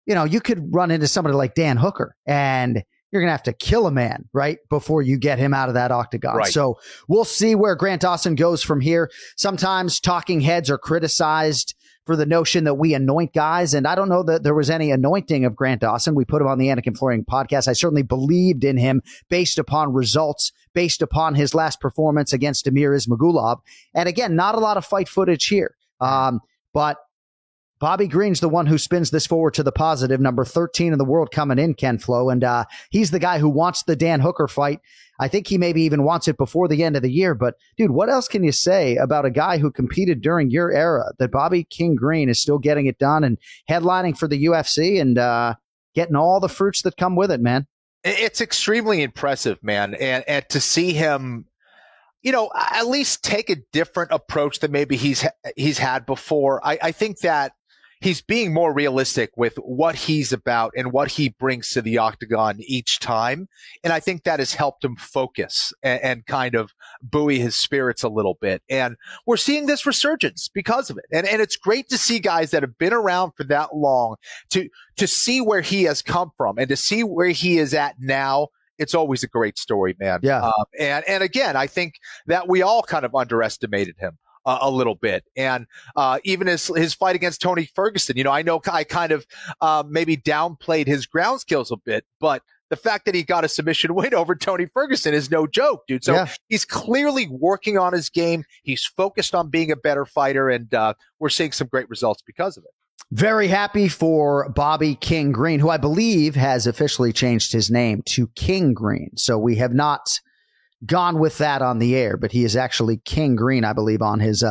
you could run into somebody like Dan Hooker and you're going to have to kill a man, right, before you get him out of that octagon. Right. So we'll see where Grant Dawson goes from here. Sometimes talking heads are criticized for the notion that we anoint guys, and I don't know that there was any anointing of Grant Dawson. We put him on the Anik and Florian podcast. I certainly believed in him based upon results, based upon his last performance against Amir Ismagulov. And again, not a lot of fight footage here, but Bobby Green's the one who spins this forward to the positive. Number 13 in the world coming in, Ken Flo. And he's the guy who wants the Dan Hooker fight. I think he maybe even wants it before the end of the year. But, dude, what else can you say about a guy who competed during your era, that Bobby King Green is still getting it done and headlining for the UFC and getting all the fruits that come with it, man? It's extremely impressive, man. And to see him, at least take a different approach than maybe he's had before. I think that he's being more realistic with what he's about and what he brings to the octagon each time. And I think that has helped him focus and kind of buoy his spirits a little bit. And we're seeing this resurgence because of it. And it's great to see guys that have been around for that long to see where he has come from and to see where he is at now. It's always a great story, man. Yeah. And again, I think that we all kind of underestimated him a little bit. And even his fight against Tony Ferguson, I know I kind of maybe downplayed his ground skills a bit, but the fact that he got a submission win over Tony Ferguson is no joke, dude. So he's clearly working on his game. He's focused on being a better fighter, and we're seeing some great results because of it. Very happy for Bobby King Green, who I believe has officially changed his name to King Green. So we have not gone with that on the air, but he is actually King Green, I believe, on his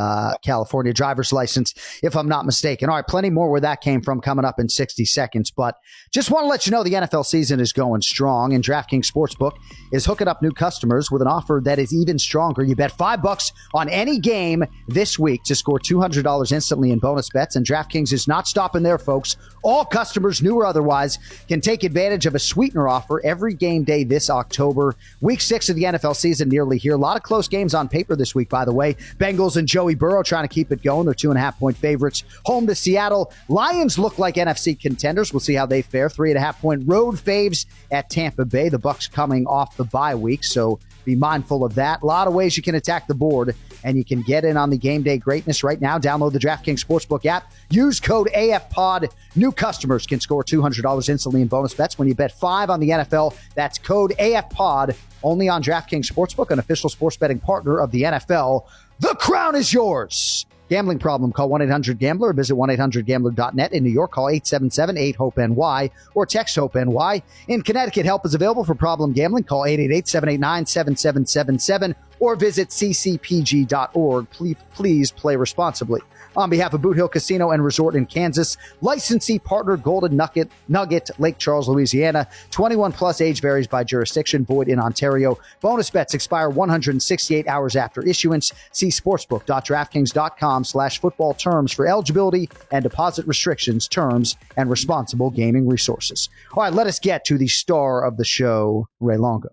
California driver's license, if I'm not mistaken. All right, plenty more where that came from coming up in 60 seconds. But just want to let you know the NFL season is going strong, and DraftKings Sportsbook is hooking up new customers with an offer that is even stronger. You bet $5 on any game this week to score $200 instantly in bonus bets, and DraftKings is not stopping there, folks. All customers, new or otherwise, can take advantage of a sweetener offer every game day this October. Week 6 of the NFL season nearly here. A lot of close games on paper this week, by the way. Bengals and Joey Burrow trying to keep it going. They're 2.5-point favorites. Home to Seattle. Lions look like NFC contenders. We'll see how they fare. 3.5-point road faves at Tampa Bay. The Bucs coming off the bye week, so be mindful of that. A lot of ways you can attack the board, and you can get in on the game day greatness right now. Download the DraftKings Sportsbook app. Use code AFPOD. New customers can score $200 instantly in bonus bets when you bet $5 on the NFL. That's code AFPOD. Only on DraftKings Sportsbook, an official sports betting partner of the NFL. The crown is yours. Gambling problem, call 1-800-GAMBLER or visit 1-800-GAMBLER.net. In New York, call 877-8-HOPE-NY or text HOPE-NY. In Connecticut, help is available for problem gambling. Call 888-789-7777 or visit ccpg.org. Please play responsibly. On behalf of Boot Hill Casino and Resort in Kansas, licensee partner Golden Nugget, Lake Charles, Louisiana. 21 plus, age varies by jurisdiction, void in Ontario. Bonus bets expire 168 hours after issuance. See sportsbook.draftkings.com/football terms for eligibility and deposit restrictions, terms, and responsible gaming resources. All right, let us get to the star of the show, Ray Longo.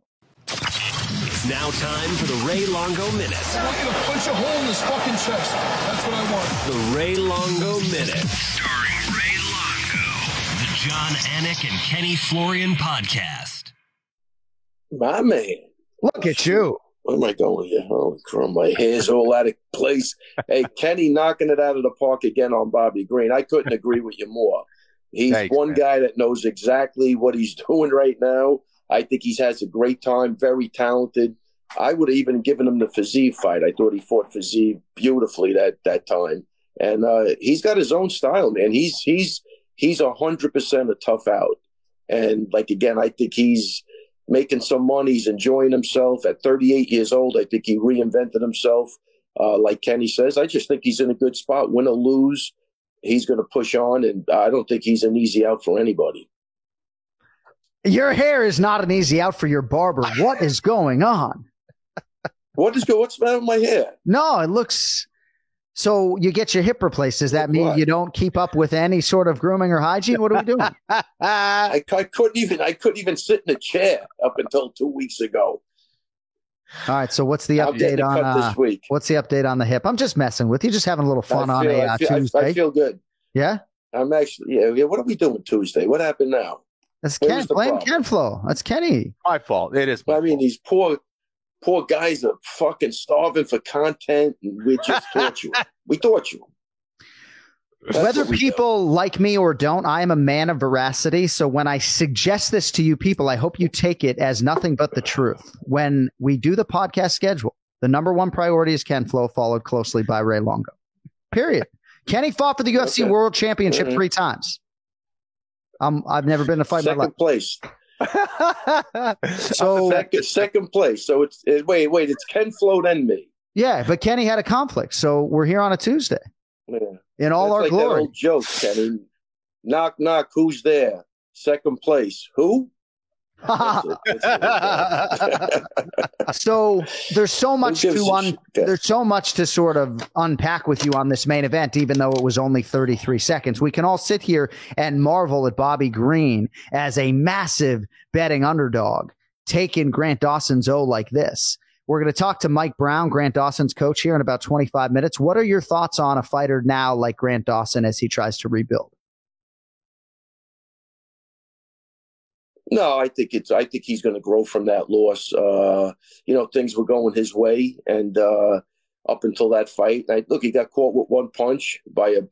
It's now time for the Ray Longo Minute. I want you to punch a hole in his fucking chest. That's what I want. The Ray Longo Minute. Starring Ray Longo. The John Anik and Kenny Florian podcast. My man. Look at you. Where am I going here? Holy crap, my hair's all out of place. Hey, Kenny knocking it out of the park again on Bobby Green. I couldn't agree with you more. He's one guy that knows exactly what he's doing right now. I think he has a great time, very talented. I would have even given him the Fiziev fight. I thought he fought Fiziev beautifully that time. And he's got his own style, man. He's 100% a tough out. And, like, again, I think he's making some money. He's enjoying himself. At 38 years old, I think he reinvented himself. Like Kenny says, I just think he's in a good spot. Win or lose, he's going to push on. And I don't think he's an easy out for anybody. Your hair is not an easy out for your barber. What is going on? What's the matter with my hair? No, it looks so. You get your hip replaced. Does that mean you don't keep up with any sort of grooming or hygiene? What are we doing? I couldn't even sit in a chair up until 2 weeks ago. All right. So what's the update on this week? What's the update on the hip? I'm just messing with you. Just having a little fun on a Tuesday. I feel good. Yeah. I'm actually. Yeah. What are we doing Tuesday? What happened now? That's Ken. Blame Ken Flo. That's Kenny. My fault. It is. I mean, these poor guys are fucking starving for content, and we just torture them. We torture them. Whether people like me or don't, I am a man of veracity. So when I suggest this to you people, I hope you take it as nothing but the truth. When we do the podcast schedule, the number one priority is Ken Flo, followed closely by Ray Longo. Period. Kenny fought for the UFC World Championship 3 times. I've never been in a fight in my life. Second place. So second place. So wait, it's Ken Flo then me. Yeah, but Kenny had a conflict, so we're here on a Tuesday. Yeah. In all our like glory. That old joke, Kenny. Knock, knock. Who's there? Second place. Who? So there's so much to sort of unpack with you on this main event, even though it was only 33 seconds. We can all sit here and marvel at Bobby Green as a massive betting underdog taking Grant Dawson's O like this. We're going to talk to Mike Brown, Grant Dawson's coach, here in about 25 minutes. What are your thoughts on a fighter now like Grant Dawson as he tries to rebuild? No, I think he's going to grow from that loss. Things were going his way, and up until that fight, he got caught with one punch by a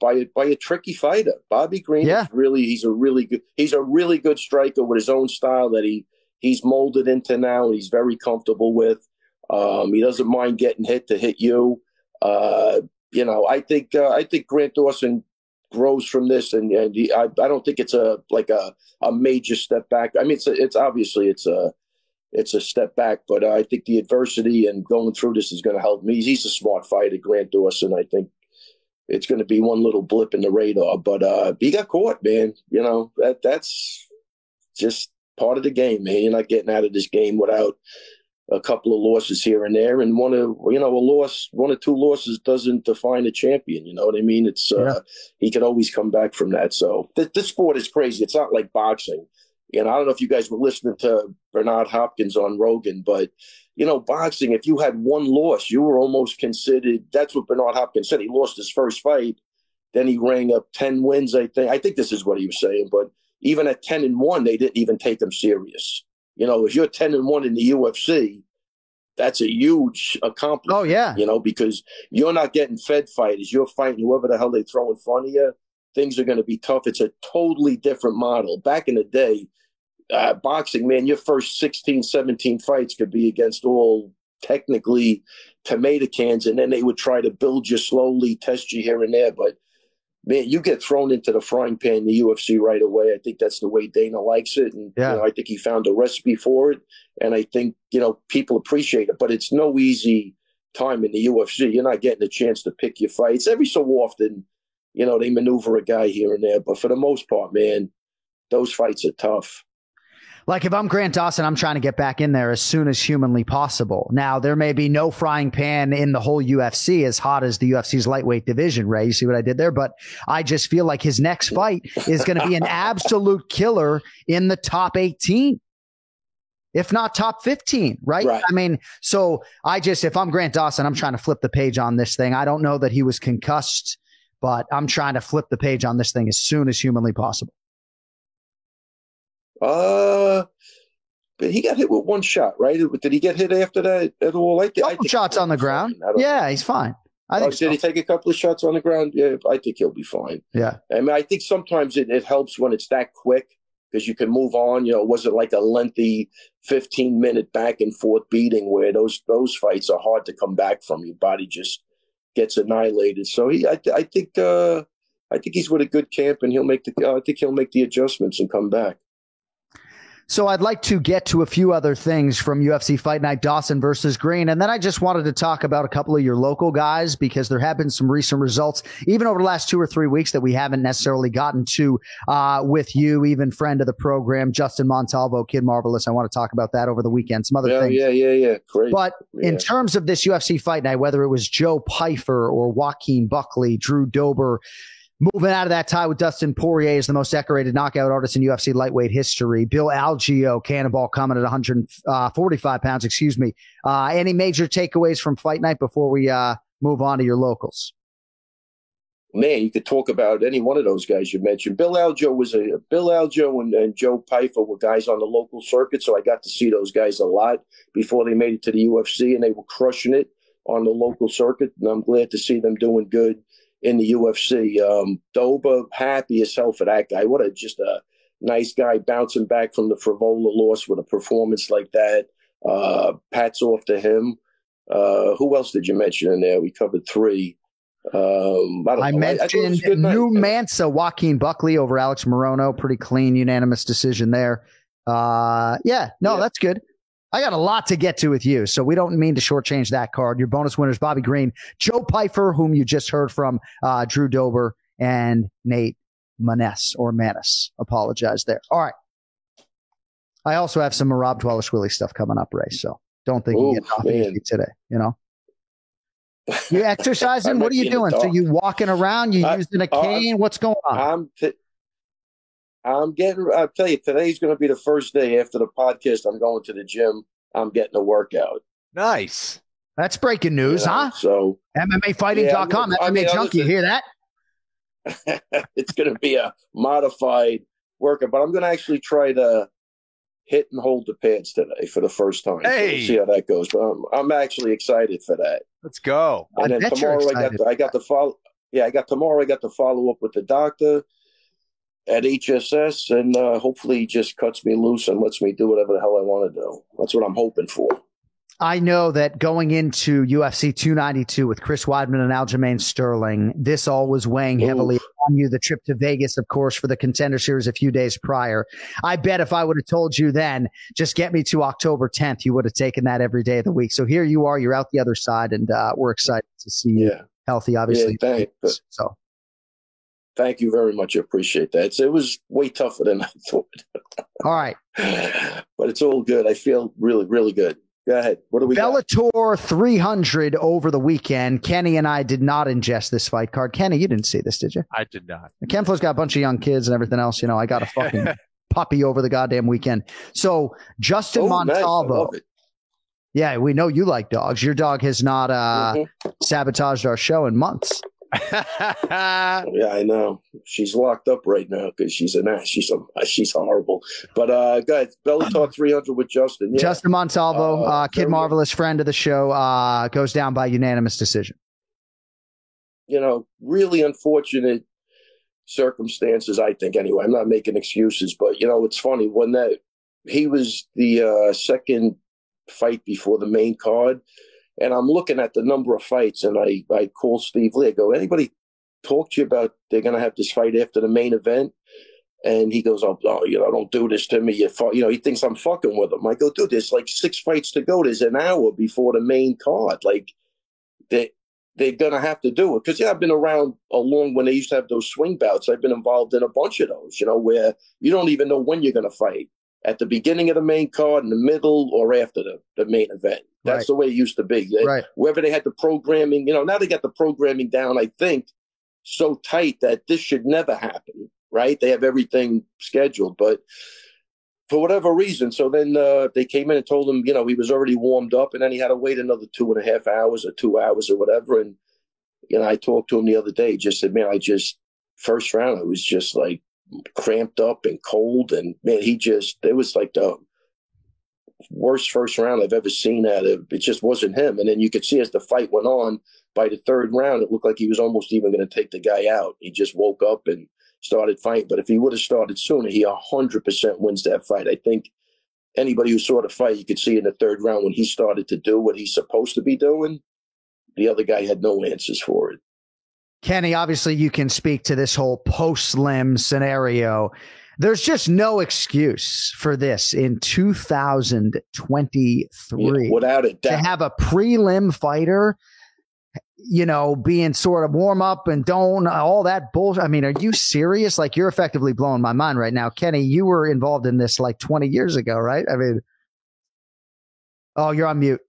tricky fighter. Bobby Green is he's a really good striker with his own style that he's molded into now, and he's very comfortable with. He doesn't mind getting hit to hit you. I think Grant Dawson grows from this, and I don't think it's a major step back. I mean, it's obviously a step back, but I think the adversity and going through this is going to help me. He's a smart fighter, Grant Dawson. I think it's going to be one little blip in the radar, but he got caught, man. That's just part of the game, man. You're not getting out of this game without a couple of losses here and there, and one or two losses doesn't define a champion. You know what I mean? It's he can always come back from that. So this sport is crazy. It's not like boxing. I don't know if you guys were listening to Bernard Hopkins on Rogan, but boxing, if you had one loss, you were almost considered. That's what Bernard Hopkins said. He lost his first fight, then he rang up 10 wins. I think this is what he was saying. But even at 10-1, they didn't even take him serious. If you're 10-1 in the UFC, that's a huge accomplishment. Oh, yeah. Because you're not getting fed fighters. You're fighting whoever the hell they throw in front of you. Things are going to be tough. It's a totally different model. Back in the day, boxing, man, your first 16, 17 fights could be against all technically tomato cans, and then they would try to build you slowly, test you here and there. But man, you get thrown into the frying pan in the UFC right away. I think that's the way Dana likes it. And I think he found a recipe for it. And I think, people appreciate it. But it's no easy time in the UFC. You're not getting a chance to pick your fights. Every so often, they maneuver a guy here and there. But for the most part, man, those fights are tough. Like if I'm Grant Dawson, I'm trying to get back in there as soon as humanly possible. Now, there may be no frying pan in the whole UFC as hot as the UFC's lightweight division, Ray. You see what I did there? But I just feel like his next fight is going to be an absolute killer in the top 18, if not top 15, right? I mean, so if I'm Grant Dawson, I'm trying to flip the page on this thing. I don't know that he was concussed, but I'm trying to flip the page on this thing as soon as humanly possible. But he got hit with one shot, right? Did he get hit after that at all? Couple shots on the ground. Yeah, he's fine. I think did he take a couple of shots on the ground? Yeah, I think he'll be fine. Yeah. I mean, I think sometimes it helps when it's that quick because you can move on. It wasn't like a lengthy 15-minute back and forth beating where those fights are hard to come back from. Your body just gets annihilated. So I think he's with a good camp, and I think he'll make the adjustments and come back. So I'd like to get to a few other things from UFC Fight Night, Dawson versus Green. And then I just wanted to talk about a couple of your local guys because there have been some recent results, even over the last 2 or 3 weeks, that we haven't necessarily gotten to with you, even friend of the program, Justin Montalvo, Kid Marvelous. I want to talk about that over the weekend, some other things. Yeah. Great. But in terms of this UFC Fight Night, whether it was Joe Pyfer or Joaquin Buckley, Drew Dober, moving out of that tie with Dustin Poirier as the most decorated knockout artist in UFC lightweight history. Bill Algeo, Cannonball, coming at 145 pounds, Any major takeaways from Fight Night before we move on to your locals? Man, you could talk about any one of those guys you mentioned. Bill Algeo and Joe Pyfer were guys on the local circuit, so I got to see those guys a lot before they made it to the UFC, and they were crushing it on the local circuit, and I'm glad to see them doing good in the UFC. Dober, happy as hell for that guy. Just a nice guy bouncing back from the Frivola loss with a performance like that. Hats off to him. Who else did you mention in there? We covered 3. I mentioned New Mansa, Joaquin Buckley over Alex Morono. Pretty clean, unanimous decision there. That's good. I got a lot to get to with you, so we don't mean to shortchange that card. Your bonus winners, Bobby Green, Joe Pyfer, whom you just heard from, Drew Dober, and Nate Manis. Apologize there. All right. I also have some Merab Dvalishvili stuff coming up, Ray, so don't think you get off easy today, You exercising? What are you doing? So you walking around? You using a cane? What's going on? I'll tell you, today's going to be the first day after the podcast. I'm going to the gym. I'm getting a workout. Nice. That's breaking news, huh? So MMAfighting.com, MMA Junkie. You hear that? It's going to be a modified workout, but I'm going to actually try to hit and hold the pads today for the first time. Hey. So we'll see how that goes. But I'm actually excited for that. Let's go. And then tomorrow I got to follow. Yeah, I got to follow up with the doctor at HSS, and hopefully he just cuts me loose and lets me do whatever the hell I want to do. That's what I'm hoping for. I know that going into UFC 292 with Chris Weidman and Aljamain Sterling, this all was weighing heavily on you. The trip to Vegas, of course, for the Contender Series a few days prior. I bet if I would have told you then, just get me to October 10th, you would have taken that every day of the week. So here you are, you're out the other side, and we're excited to see you healthy, obviously. Yeah, thank you very much. I appreciate that. It was way tougher than I thought. All right. But it's all good. I feel really, really good. Go ahead. What do we got? Bellator 300 over the weekend. Kenny and I did not ingest this fight card. Kenny, you didn't see this, did you? I did not. Ken Flo's got a bunch of young kids and everything else. I got a fucking puppy over the goddamn weekend. So Justin Montalvo. Nice. Yeah, we know you like dogs. Your dog has not sabotaged our show in months. Yeah, I know. She's locked up right now because she's an ass. She's horrible. But go ahead. Bellator 300 with Justin. Yeah. Justin Montalvo, Kid Marvelous, friend of the show, goes down by unanimous decision. Really unfortunate circumstances, I think, anyway. I'm not making excuses, but, it's funny. When he was the second fight before the main card. And I'm looking at the number of fights, and I call Steve Lee. I go, anybody talk to you about they're going to have this fight after the main event? And he goes, oh, don't do this to me. He thinks I'm fucking with him. I go, dude, there's like 6 fights to go. There's an hour before the main card. Like, they're going to have to do it. Because, I've been around when they used to have those swing bouts. I've been involved in a bunch of those, where you don't even know when you're going to fight. At the beginning of the main card, in the middle, or after the main event. That's the way it used to be. Wherever they had the programming, now they got the programming down, I think, so tight that this should never happen, right? They have everything scheduled. But for whatever reason, so then they came in and told him, he was already warmed up, and then he had to wait another 2.5 hours or 2 hours or whatever. And, I talked to him the other day, just said, man, first round, I was just like cramped up and cold. And, man, it was like the worst first round I've ever seen at it. It just wasn't him. And then you could see as the fight went on, by the third round, it looked like he was almost even going to take the guy out. He just woke up and started fighting. But if he would have started sooner, he 100% wins that fight. I think anybody who saw the fight, you could see in the third round when he started to do what he's supposed to be doing, the other guy had no answers for it. Kenny, obviously you can speak to this whole post-Lim scenario. There's just no excuse for this in 2023. Without a doubt. To have a pre-Lim fighter, being sort of warm up and don't, all that bullshit. I mean, are you serious? Like, you're effectively blowing my mind right now. Kenny, you were involved in this like 20 years ago, right? I mean, oh, you're on mute.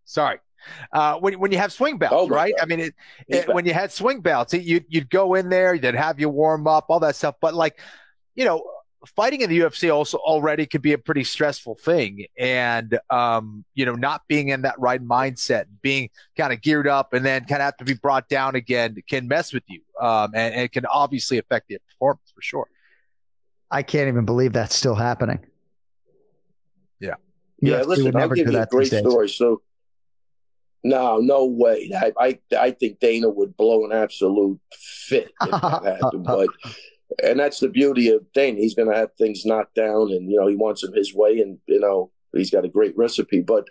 Sorry. When you have swing bouts, right? God. I mean, when you had swing bouts, you'd go in there, you'd have you warm up, all that stuff. But fighting in the UFC also already could be a pretty stressful thing. And, not being in that right mindset, being kind of geared up and then kind of have to be brought down again can mess with you. And it can obviously affect your performance for sure. I can't even believe that's still happening. Yeah. Listen, I'll give you a great story. So, no way. I think Dana would blow an absolute fit if that happened. And that's the beauty of Dana. He's going to have things knocked down, and he wants them his way, and he's got a great recipe. But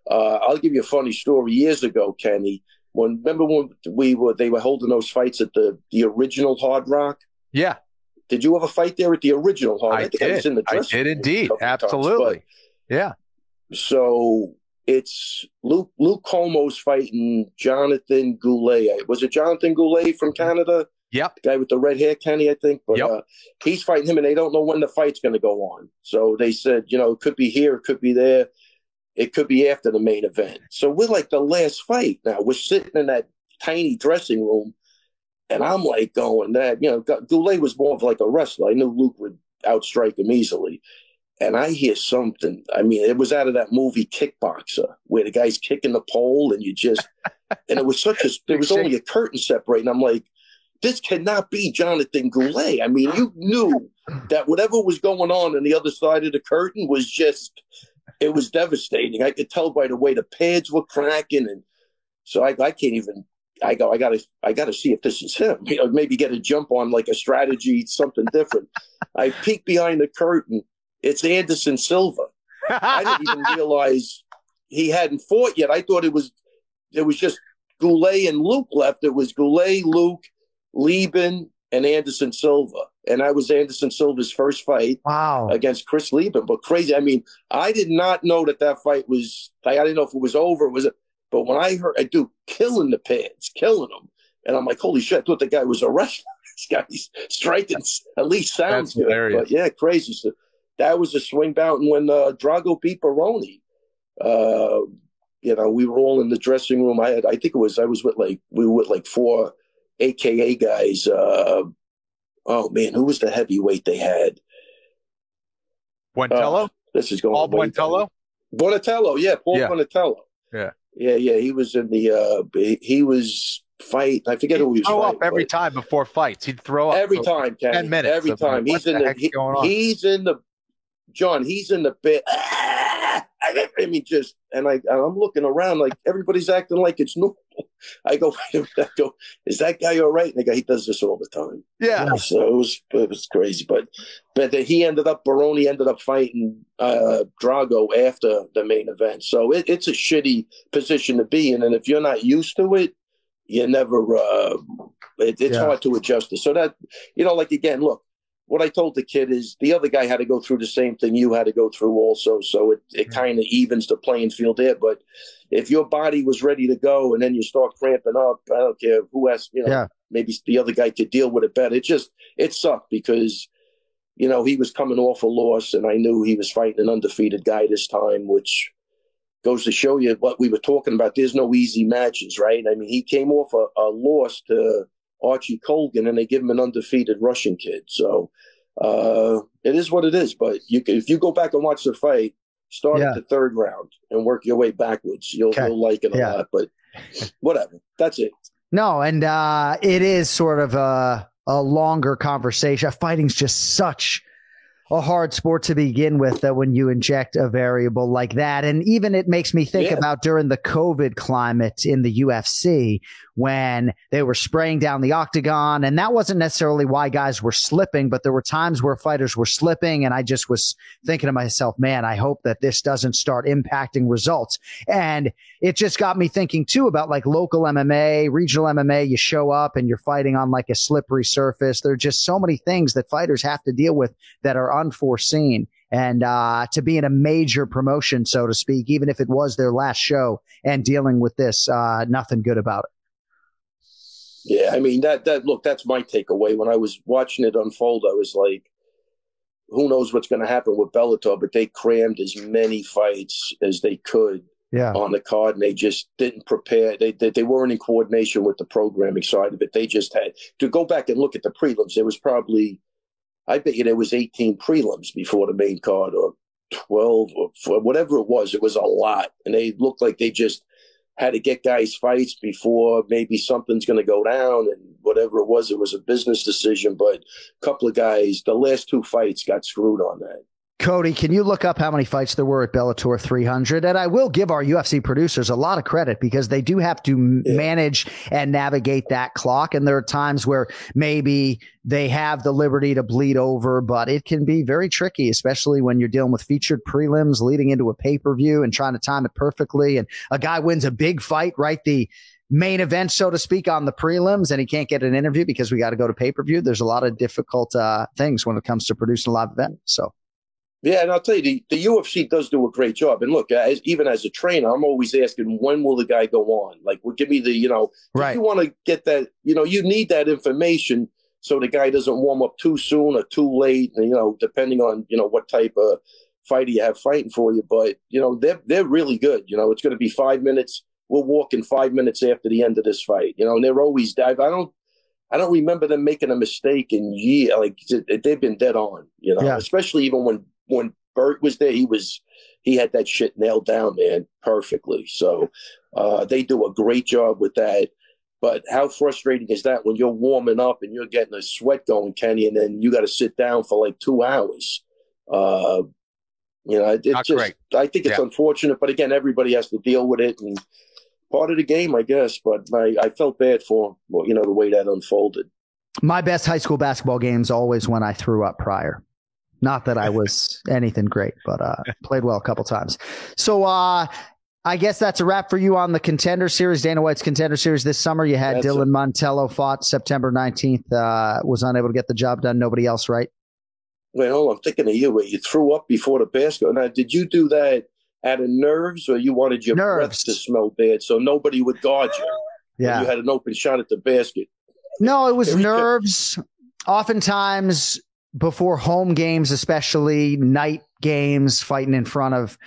I'll give you a funny story. Years ago, Kenny, remember when they were holding those fights at the original Hard Rock? Yeah. Did you ever fight there at the original Hard Rock? I did indeed. Absolutely. Yeah. So it's Luke Como's fighting Jonathan Goulet. Was it Jonathan Goulet from Canada? Yep. The guy with the red hair, Kenny, I think. But he's fighting him, and they don't know when the fight's going to go on. So they said, it could be here, it could be there. It could be after the main event. So we're like the last fight now. We're sitting in that tiny dressing room, and I'm like going that, Goulet was more of like a wrestler. I knew Luke would outstrike him easily. And I hear something. I mean, it was out of that movie Kickboxer, where the guy's kicking the pole, and and it was there was only a curtain separating. I'm like, this cannot be Jonathan Goulet. I mean, you knew that whatever was going on the other side of the curtain was it was devastating. I could tell by the way the pads were cracking. And so I can't even, I got to see if this is him. Maybe get a jump on like a strategy, something different. I peek behind the curtain. It's Anderson Silva. I didn't even realize he hadn't fought yet. I thought it was just Goulet and Luke left. It was Goulet, Luke, Lieben, and Anderson Silva. And that was Anderson Silva's first fight against Chris Lieben. But crazy. I mean, I did not know that fight was, I didn't know if it was over. But when I heard, killing the pads, killing them. And I'm like, holy shit, I thought the guy was a wrestler. This guy's striking at least sounds good. Hilarious. But yeah, crazy. So that was a swing bout. And when Drago beat Baroni, we were all in the dressing room. I think we were with like 4 AKA guys. Oh man, who was the heavyweight they had? Buentello? This is going Paul Buentello? Buentello, yeah, Paul Buentello. Yeah. Yeah. He was in he was fight. I forget who he was throw fighting. Up every time before fights. He'd throw up every time, Kenny. 10 minutes. Every time. He's in the bit. I mean, I'm looking around like everybody's acting like it's normal. I go, is that guy all right? And they go, he does this all the time. Yeah. So it was crazy. But Baroni ended up fighting Drago after the main event. So it's a shitty position to be in. And if you're not used to it, you never, it's hard to adjust to. So that, like, again, look, what I told the kid is the other guy had to go through the same thing you had to go through also. So it kind of evens the playing field there. But if your body was ready to go and then you start cramping up, I don't care who has, maybe the other guy could deal with it better. It sucked because, he was coming off a loss and I knew he was fighting an undefeated guy this time, which goes to show you what we were talking about. There's no easy matches, right? I mean, he came off a loss to Archie Colgan, and they give him an undefeated Russian kid. So it is what it is. But if you go back and watch the fight, start at the third round and work your way backwards. You'll like it a lot. But whatever. That's it. No, and it is sort of a longer conversation. Fighting's just such a hard sport to begin with, that when you inject a variable like that, and even it makes me think about during the COVID climate in the UFC when they were spraying down the octagon, and that wasn't necessarily why guys were slipping, but there were times where fighters were slipping, and I just was thinking to myself, man, I hope that this doesn't start impacting results. And it just got me thinking too about like local MMA, regional MMA. You show up and you're fighting on like a slippery surface. There are just so many things that fighters have to deal with that are unforeseen. And to be in a major promotion, so to speak, even if it was their last show, and dealing with this, nothing good about it. Yeah, I mean, look, that's my takeaway. When I was watching it unfold, I was like, who knows what's going to happen with Bellator, but they crammed as many fights as they could on the card, and they just didn't prepare. They weren't in coordination with the programming side of it. They just had to go back and look at the prelims. There was probably, I bet you there was 18 prelims before the main card, or 12, or whatever it was. It was a lot, and they looked like they just had to get guys fights before maybe something's going to go down, and whatever it was a business decision. But a couple of guys, the last two fights got screwed on that. Cody, can you look up how many fights there were at Bellator 300? And I will give our UFC producers a lot of credit, because they do have to manage and navigate that clock. And there are times where maybe they have the liberty to bleed over, but it can be very tricky, especially when you're dealing with featured prelims leading into a pay-per-view and trying to time it perfectly. And a guy wins a big fight, right? The main event, so to speak, on the prelims, and he can't get an interview because we got to go to pay-per-view. There's a lot of difficult things when it comes to producing a live event. So. Yeah, and I'll tell you, the UFC does do a great job. And look, even as a trainer, I'm always asking, when will the guy go on? Like, well, give me the, if you want to get that, you need that information so the guy doesn't warm up too soon or too late, depending on, what type of fighter you have fighting for you. But, they're really good. It's going to be 5 minutes. We'll walk in 5 minutes after the end of this fight, and they're always dive. I don't remember them making a mistake in years. Like, they've been dead on, especially even when Bert was there, he had that shit nailed down, man, perfectly. So they do a great job with that. But how frustrating is that when you're warming up and you're getting a sweat going, Kenny, and then you got to sit down for like 2 hours? It's just great. I think it's unfortunate, but again, everybody has to deal with it, and part of the game, I guess. But I felt bad for him, the way that unfolded. My best high school basketball games always when I threw up prior. Not that I was anything great, but played well a couple times. So I guess that's a wrap for you on the Contender Series, Dana White's Contender Series this summer. You had Dylan Montello fought September 19th, was unable to get the job done. Nobody else, right? Wait, hold on. I'm thinking of you. Where you threw up before the basket. Now, did you do that out of nerves, or you wanted your breath to smell bad so nobody would guard you? Yeah. You had an open shot at the basket. No, it was nerves. Oftentimes, before home games, especially night games, fighting in front of,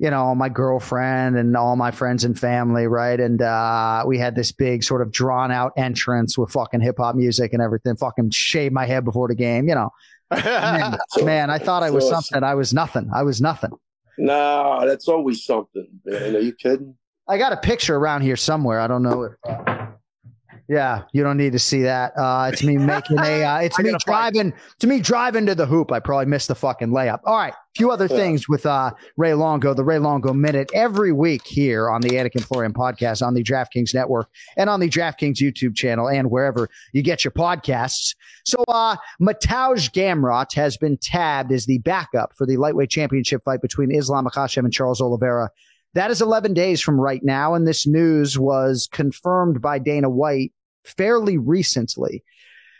my girlfriend and all my friends and family, right? And we had this big sort of drawn out entrance with fucking hip hop music and everything. Fucking shaved my head before the game, Man, I thought I was something. I was nothing. No, that's always something, man. Are you kidding? I got a picture around here somewhere. I don't know if Yeah, you don't need to see that. It's me making it's me driving to the hoop. I probably missed the fucking layup. All right, a few other things with Ray Longo, the Ray Longo Minute, every week here on the Anik and Florian podcast on the DraftKings Network and on the DraftKings YouTube channel and wherever you get your podcasts. So Mateusz Gamrot has been tabbed as the backup for the lightweight championship fight between Islam Makhachev and Charles Oliveira. That is 11 days from right now, and this news was confirmed by Dana White fairly recently.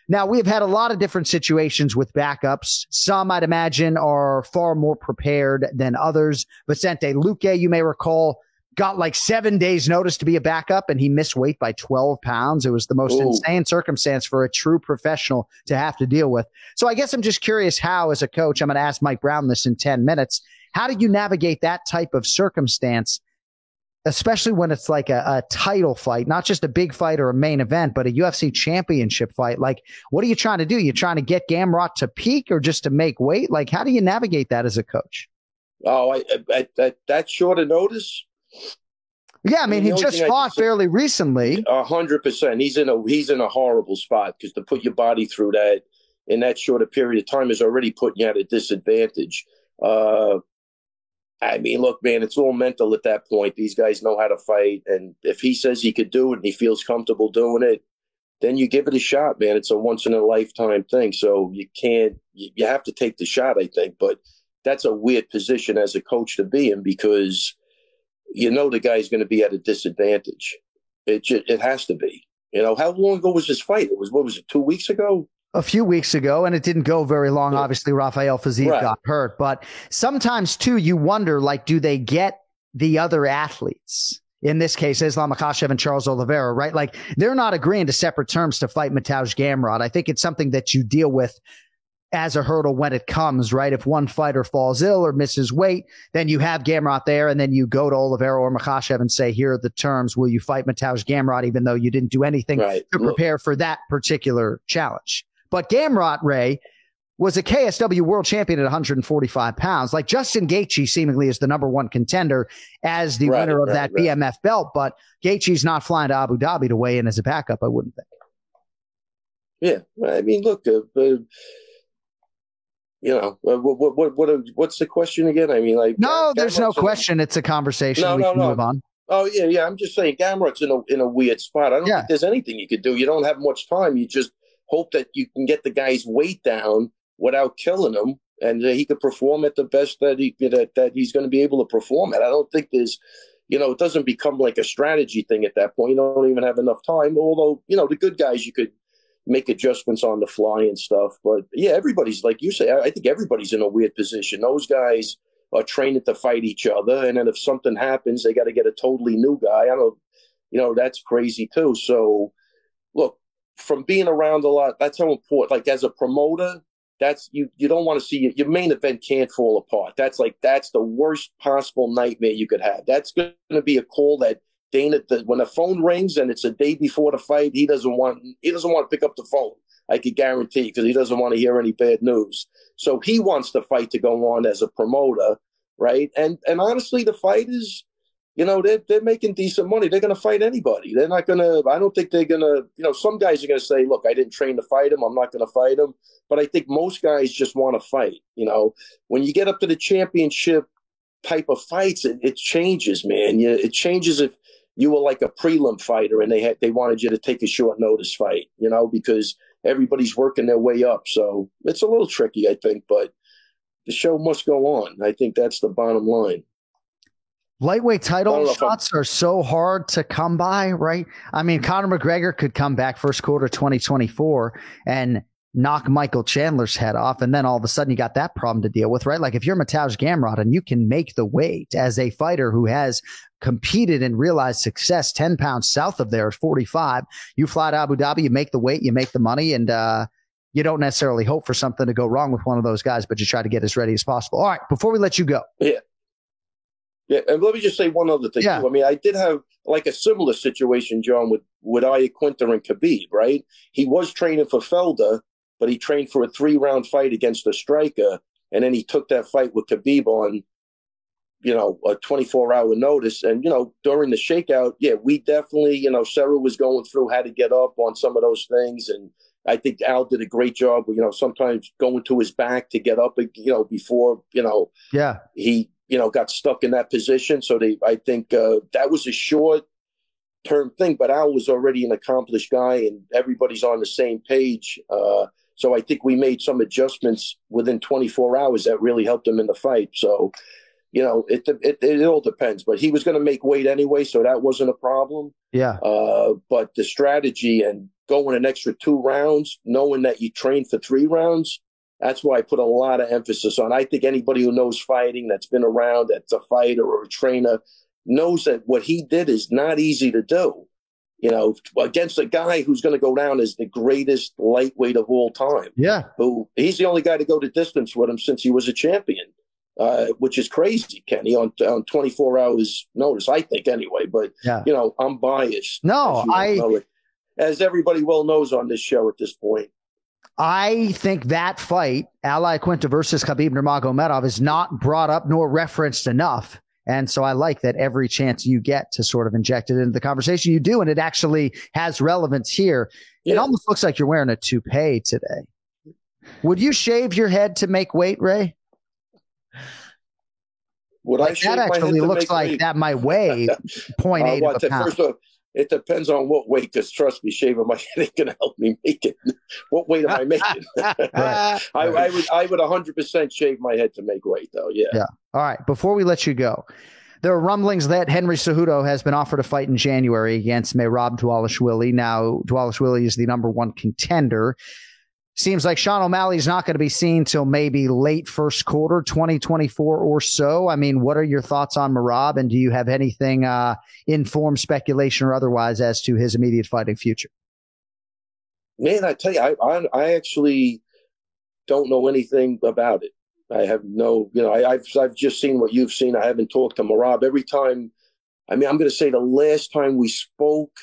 Now, we've had a lot of different situations with backups. Some, I'd imagine, are far more prepared than others. Vicente Luque, you may recall, got like 7 days notice to be a backup, and he missed weight by 12 pounds. It was the most insane circumstance for a true professional to have to deal with. So I guess I'm just curious how, as a coach, I'm going to ask Mike Brown this in 10 minutes. How do you navigate that type of circumstance, especially when it's like a title fight, not just a big fight or a main event, but a UFC championship fight? Like, what are you trying to do? You trying to get Gamrot to peak or just to make weight? Like, how do you navigate that as a coach? Oh, that short of notice? Yeah, I mean, he just fought fairly recently. 100%. He's in a horrible spot because to put your body through that in that short a period of time is already putting you at a disadvantage. I mean, look, man, it's all mental at that point. These guys know how to fight. And if he says he could do it and he feels comfortable doing it, then you give it a shot, man. It's a once-in-a-lifetime thing. So you have to take the shot, I think. But that's a weird position as a coach to be in because you know the guy's going to be at a disadvantage. It has to be. You know, how long ago was this fight? What was it, 2 weeks ago? A few weeks ago, and it didn't go very long. Yeah. Obviously, Rafael Fiziev got hurt. But sometimes, too, you wonder, like, do they get the other athletes? In this case, Islam Makhachev and Charles Oliveira, right? Like, they're not agreeing to separate terms to fight Mateusz Gamrot. I think it's something that you deal with as a hurdle when it comes, right? If one fighter falls ill or misses weight, then you have Gamrot there, and then you go to Oliveira or Makhachev and say, here are the terms. Will you fight Mateusz Gamrot, even though you didn't do anything to prepare for that particular challenge? But Gamrot, Ray, was a KSW world champion at 145 pounds. Like Justin Gaethje seemingly is the number one contender as the winner of that BMF belt. But Gaethje's not flying to Abu Dhabi to weigh in as a backup, I wouldn't think. Yeah, I mean, look, what's the question again? I mean, like, no, there's no question. It's a conversation. We can move on. Oh yeah. I'm just saying, Gamrot's in a weird spot. I don't think there's anything you could do. You don't have much time. You just hope that you can get the guy's weight down without killing him, and he could perform at the best that he's going to be able to perform at. I don't think there's, it doesn't become like a strategy thing at that point. You don't even have enough time. Although, the good guys, you could make adjustments on the fly and stuff. But yeah, everybody's, like you say, I think everybody's in a weird position. Those guys are training to fight each other, and then if something happens, they got to get a totally new guy. That's crazy too. So, look, from being around a lot, that's how important. Like as a promoter, that's you don't want to see your main event can't fall apart. That's the worst possible nightmare you could have. That's going to be a call that Dana, when the phone rings and it's a day before the fight, he doesn't want to pick up the phone. I could guarantee, because he doesn't want to hear any bad news. So he wants the fight to go on as a promoter, right? And honestly, the fighters, they're making decent money. They're going to fight anybody. They're not going to, I don't think they're going to, some guys are going to say, look, I didn't train to fight him. I'm not going to fight him. But I think most guys just want to fight. When you get up to the championship type of fights, it changes, man. It changes if you were like a prelim fighter and they wanted you to take a short notice fight, because everybody's working their way up. So it's a little tricky, I think, but the show must go on. I think that's the bottom line. Lightweight title shots are so hard to come by, right? I mean, Conor McGregor could come back first quarter 2024 and knock Michael Chandler's head off, and then all of a sudden you got that problem to deal with, right? Like if you're Mateusz Gamrot and you can make the weight as a fighter who has competed and realized success 10 pounds south of there at 45, you fly to Abu Dhabi, you make the weight, you make the money, and you don't necessarily hope for something to go wrong with one of those guys, but you try to get as ready as possible. All right, before we let you go. Yeah, and let me just say one other thing, too. I mean, I did have like a similar situation, John, with Iaquinta and Khabib, right? He was training for Felder, but he trained for a 3-round fight against a striker, and then he took that fight with Khabib on a 24-hour notice. And, during the shakeout, we definitely, Sarah was going through how to get up on some of those things. And I think Al did a great job, sometimes going to his back to get up, before, he, got stuck in that position. So I think that was a short-term thing, but Al was already an accomplished guy and everybody's on the same page. So I think we made some adjustments within 24 hours that really helped him in the fight. So, it all depends. But he was going to make weight anyway, so that wasn't a problem. Yeah. But the strategy and going an extra 2 rounds, knowing that you train for 3 rounds, that's why I put a lot of emphasis on. I think anybody who knows fighting, that's been around, that's a fighter or a trainer, knows that what he did is not easy to do. Against a guy who's going to go down as the greatest lightweight of all time. Yeah. He's the only guy to go to distance with him since he was a champion, which is crazy, Kenny, on 24 hours notice, I think anyway. But, I'm biased. No, as everybody well knows on this show at this point. I think that fight, Al Iaquinta versus Khabib Nurmagomedov, is not brought up nor referenced enough. And so I like that every chance you get to sort of inject it into the conversation, you do, and it actually has relevance here. Yeah. It almost looks like you're wearing a toupee today. Would you shave your head to make weight, Ray? Would I shave that actually my head looks like weight? that might weigh 0.8 of a pound. First off, it depends on what weight, because trust me, shaving my head ain't going to help me make it. What weight am I making? Right. I would 100% shave my head to make weight, though. Yeah. All right. Before we let you go, there are rumblings that Henry Cejudo has been offered a fight in January against Merab Dvalishvili. Now, Dvalishvili is the number 1 contender. Seems like Sean O'Malley's not going to be seen till maybe late first quarter, 2024 or so. I mean, what are your thoughts on Merab, and do you have anything informed speculation or otherwise as to his immediate fighting future? Man, I tell you, I actually don't know anything about it. I have no, I've just seen what you've seen. I haven't talked to Merab. Every time, I'm going to say the last time we spoke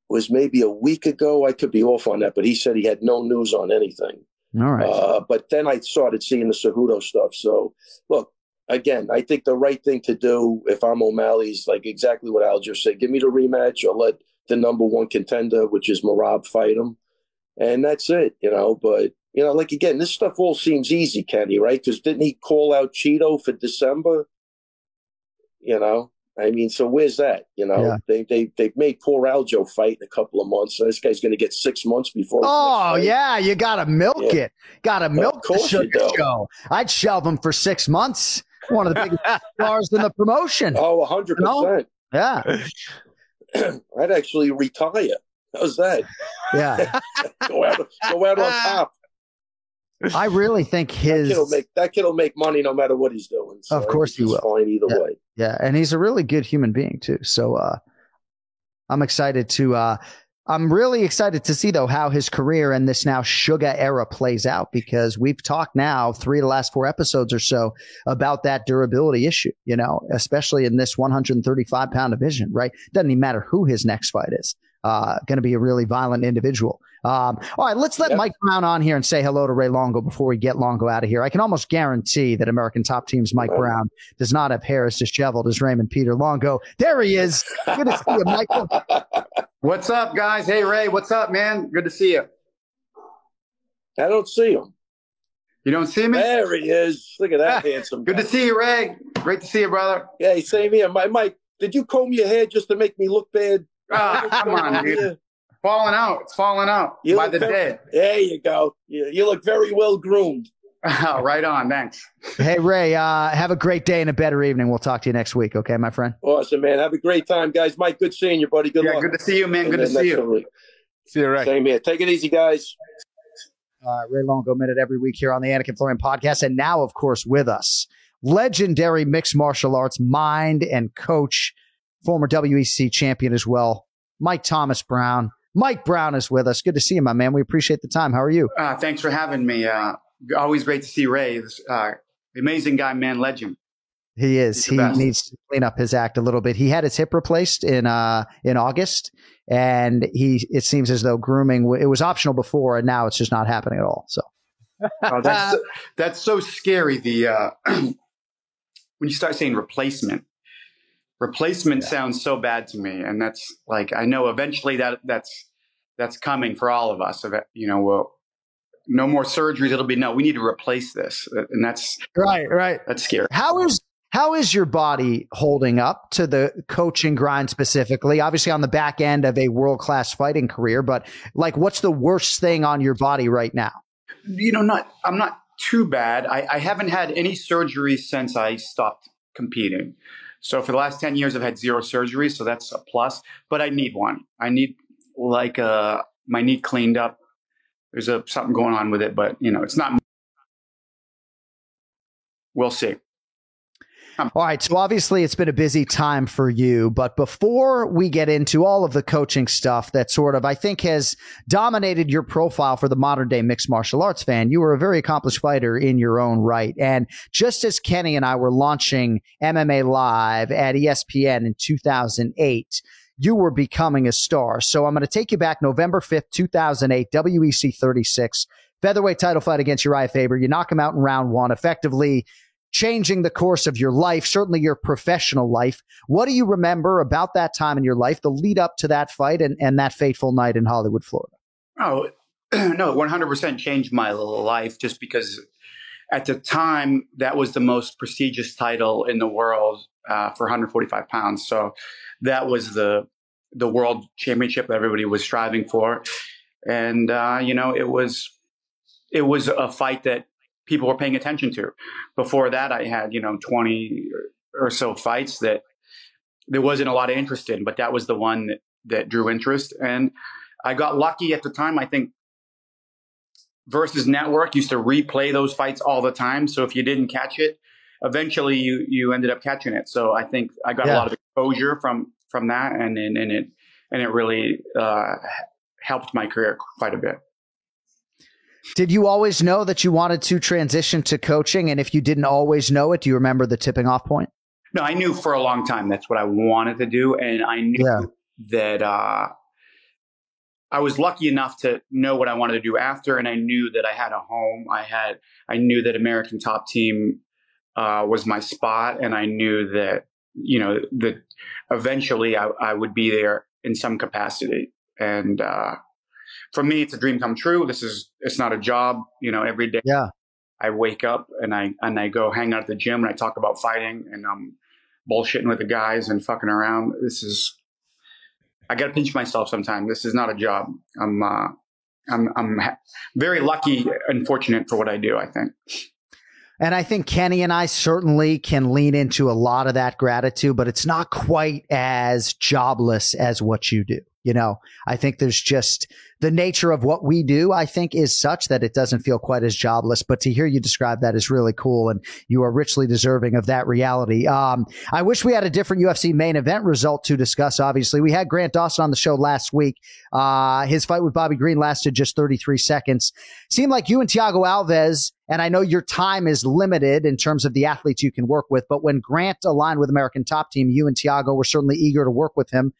was maybe a week ago. I could be off on that, but he said he had no news on anything. All right. But then I started seeing the Cejudo stuff. So, look, again, I think the right thing to do if I'm O'Malley is like exactly what Al just said. Give me the rematch. I'll let the number 1 contender, which is Merab, fight him. And that's it, But, like, again, this stuff all seems easy, Kenny, right? Because didn't he call out Cheeto for December? So where's that? They've made poor Aljo fight in a couple of months. So this guy's going to get 6 months before. Oh yeah, you got to milk it. Got to milk the sugar show. I'd shelve him for 6 months. One of the biggest stars in the promotion. Oh, 100%. Yeah. I'd actually retire. How's that? Yeah. go out on top. I really think that kid will make money no matter what he's doing. So of course he will. Fine either way. Yeah, and he's a really good human being too. So I'm excited to. I'm really excited to see though how his career and this now Sugar era plays out, because we've talked now 3 of the last 4 episodes or so about that durability issue. Especially in this 135-pound division. Right? Doesn't even matter who his next fight is. Going to be a really violent individual. All right, let's let Mike Brown on here and say hello to Ray Longo before we get Longo out of here. I can almost guarantee that American Top Team's Mike Brown does not have hair as disheveled as Raymond Peter Longo. There he is. Good to see you, Michael. What's up, guys? Hey, Ray. What's up, man? Good to see you. I don't see him. You don't see me? There he is. Look at that handsome guy. Good to see you, Ray. Great to see you, brother. Yeah, same here. Mike, did you comb your hair just to make me look bad? Oh, come on, dude. Falling out. It's falling out by the dead. There you go. You look very well groomed. Right on. Thanks. Hey, Ray, have a great day and a better evening. We'll talk to you next week. Okay, my friend? Awesome, man. Have a great time, guys. Mike, good seeing you, buddy. Good luck. Good to see you, man. Good to see you. See you, Ray. Same here. Take it easy, guys. Ray Longo Minute every week here on the Anik and Florian podcast. And now, of course, with us, legendary mixed martial arts mind and coach, former WEC champion as well, Mike Thomas Brown. Mike Brown is with us. Good to see you, my man. We appreciate the time. How are you? Thanks for having me. Always great to see Ray. Amazing guy, man. Legend. He is. He needs to clean up his act a little bit. He had his hip replaced in August, and it seems as though grooming, it was optional before, and now it's just not happening at all. So that's so scary. when you start saying replacement sounds so bad to me. And that's like, I know eventually that's coming for all of us. Well, no more surgeries. It'll be, no, we need to replace this. And that's right. That's scary. How is your body holding up to the coaching grind specifically? Obviously on the back end of a world-class fighting career, but like, what's the worst thing on your body right now? I'm not too bad. I haven't had any surgeries since I stopped competing. So for the last 10 years, I've had 0 surgeries. So that's a plus, but I need one. I need my knee cleaned up. There's something going on with it, but it's not. We'll see. All right. So obviously it's been a busy time for you, but before we get into all of the coaching stuff that sort of, I think, has dominated your profile for the modern day mixed martial arts fan, you were a very accomplished fighter in your own right. And just as Kenny and I were launching MMA Live at ESPN in 2008, you were becoming a star. So I'm going to take you back November 5th, 2008, WEC 36, featherweight title fight against Uriah Faber. You knock him out in round 1, effectively changing the course of your life, certainly your professional life. What do you remember about that time in your life, the lead up to that fight and that fateful night in Hollywood, Florida? Oh, no, 100% changed my life just because at the time that was the most prestigious title in the world for 145 pounds. So that was the world championship that everybody was striving for. And, it was a fight that people were paying attention to. Before that, I had, 20 or so fights that there wasn't a lot of interest in, but that was the one that drew interest. And I got lucky at the time. I think Versus Network used to replay those fights all the time. So if you didn't catch it, eventually you ended up catching it. So I think I got a lot of exposure from that, and it really helped my career quite a bit. Did you always know that you wanted to transition to coaching? And if you didn't always know it, do you remember the tipping off point? No, I knew for a long time that's what I wanted to do. And I knew that I was lucky enough to know what I wanted to do after. And I knew that I had a home. I knew that American Top Team was my spot. And I knew that, that eventually I would be there in some capacity. And for me, it's a dream come true. It's not a job, every day. Yeah. I wake up and I go hang out at the gym and I talk about fighting and I'm bullshitting with the guys and fucking around. I got to pinch myself sometimes. This is not a job. I'm very lucky and fortunate for what I do, I think. And I think Kenny and I certainly can lean into a lot of that gratitude, but it's not quite as jobless as what you do. I think there's just the nature of what we do, I think, is such that it doesn't feel quite as jobless. But to hear you describe that is really cool. And you are richly deserving of that reality. I wish we had a different UFC main event result to discuss. Obviously, we had Grant Dawson on the show last week. His fight with Bobby Green lasted just 33 seconds. Seemed like you and Thiago Alves, and I know your time is limited in terms of the athletes you can work with, but when Grant aligned with American Top Team, you and Thiago were certainly eager to work with him.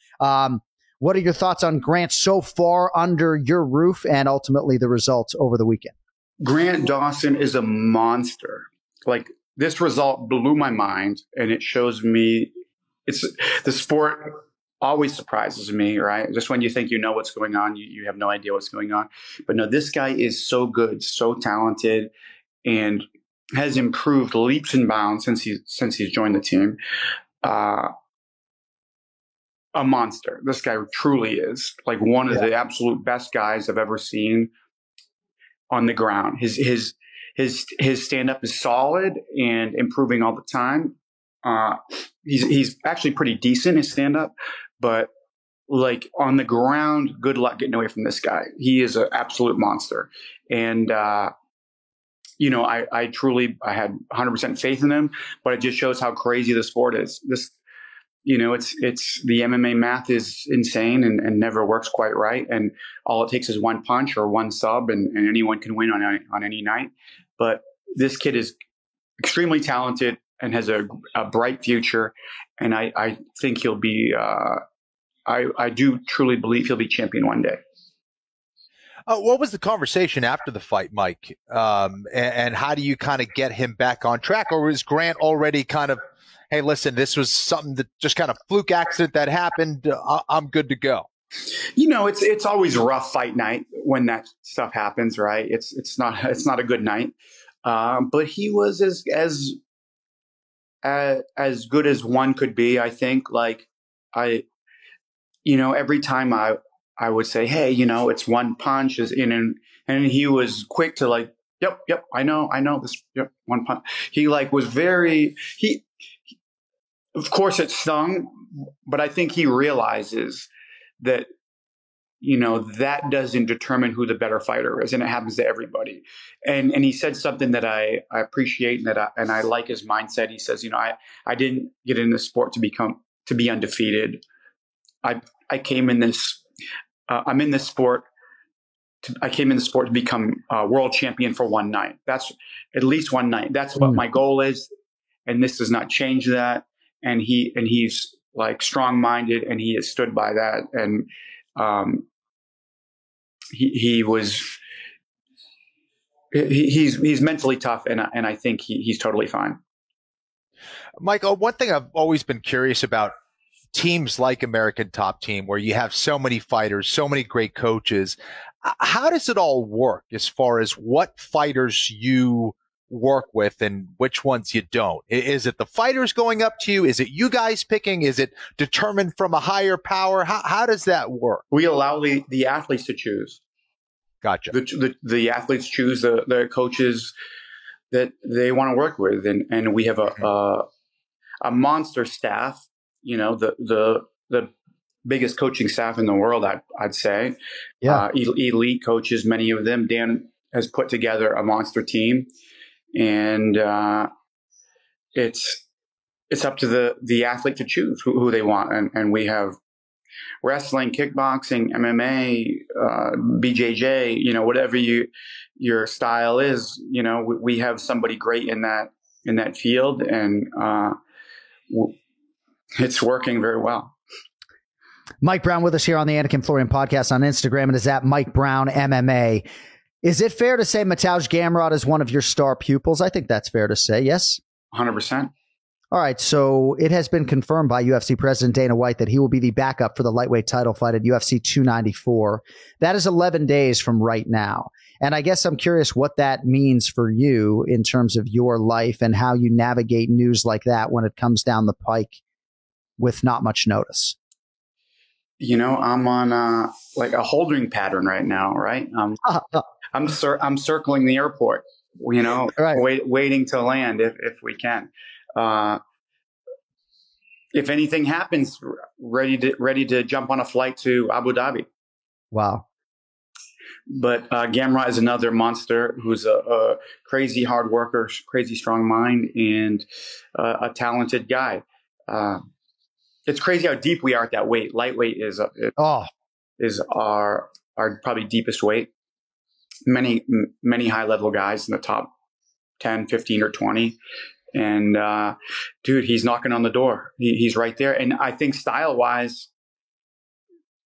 What are your thoughts on Grant so far under your roof and ultimately the results over the weekend? Grant Dawson is a monster. Like, this result blew my mind, and it shows me the sport always surprises me, right? Just when you think you know what's going on, you have no idea what's going on. But no, this guy is so good, so talented, and has improved leaps and bounds since he's joined the team. A monster. This guy truly is like one of the absolute best guys I've ever seen on the ground. His stand up is solid and improving all the time. He's actually pretty decent, his stand up, but like on the ground, good luck getting away from this guy. He is an absolute monster. And, I had 100% faith in him, but it just shows how crazy the sport is. It's the MMA math is insane and never works quite right. And all it takes is one punch or one sub and anyone can win on any night. But this kid is extremely talented and has a bright future. And I think he'll be, I do truly believe he'll be champion one day. What was the conversation after the fight, Mike? And how do you kind of get him back on track? Or was Grant already kind of, hey, listen, this was something that just kind of fluke accident that happened. I'm good to go. It's always a rough fight night when that stuff happens, right? It's not a good night. But he was as good as one could be, I think. Like every time I would say, hey, it's one punch is in, and he was quick to like, yep, I know this, yep, one punch. He was of course it stung, but I think he realizes that, that doesn't determine who the better fighter is, and it happens to everybody. And he said something that I appreciate and I like his mindset. He says, I didn't get in this sport to be undefeated. I came in this. I'm in this sport. I came in the sport to become a world champion for one night. That's at least one night. That's what my goal is, and this does not change that. And he's strong-minded, and he has stood by that. And he's mentally tough, and I think he's totally fine. Michael, one thing I've always been curious about teams like American Top Team, where you have so many fighters, so many great coaches, how does it all work as far as what fighters you work with and which ones you don't? Is it the fighters going up to you? Is it you guys picking? Is it determined from a higher power? How does that work? We allow the athletes to choose. Gotcha. The athletes choose the coaches that they want to work with, and we have a monster staff. The biggest coaching staff in the world, I'd say. Yeah. Elite coaches, many of them. Dan has put together a monster team, and it's up to the athlete to choose who they want. And we have wrestling, kickboxing, MMA, BJJ, whatever your style is, we have somebody great in that field, and it's working very well. Mike Brown with us here on the Anik and Florian podcast on Instagram. It is at Mike Brown MMA. Is it fair to say Mateusz Gamrot is one of your star pupils? I think that's fair to say. Yes. 100%. All right. So it has been confirmed by UFC President Dana White that he will be the backup for the lightweight title fight at UFC 294. That is 11 days from right now. And I guess I'm curious what that means for you in terms of your life and how you navigate news like that when it comes down the pike with not much notice. I'm on a holding pattern right now, right? I'm circling the airport, right. Waiting to land if we can. If anything happens, ready to jump on a flight to Abu Dhabi. Wow. But Gamrot is another monster who's a crazy hard worker, crazy strong mind, and a talented guy. It's crazy how deep we are at that weight. Lightweight is our probably deepest weight. Many high level guys in the top 10, 15, or 20. And dude, he's knocking on the door. He's right there. And I think style wise,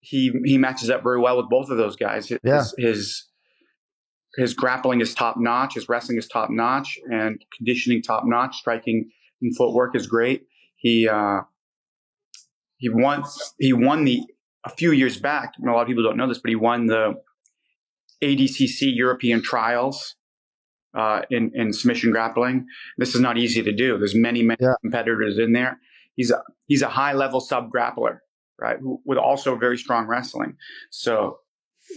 he matches up very well with both of those guys. Yeah. His grappling is top notch. His wrestling is top notch, and conditioning top notch. Striking and footwork is great. He won a few years back. A lot of people don't know this, but he won the ADCC European Trials in submission grappling. This is not easy to do. There's many competitors in there. He's a high level sub grappler, right? With also very strong wrestling. So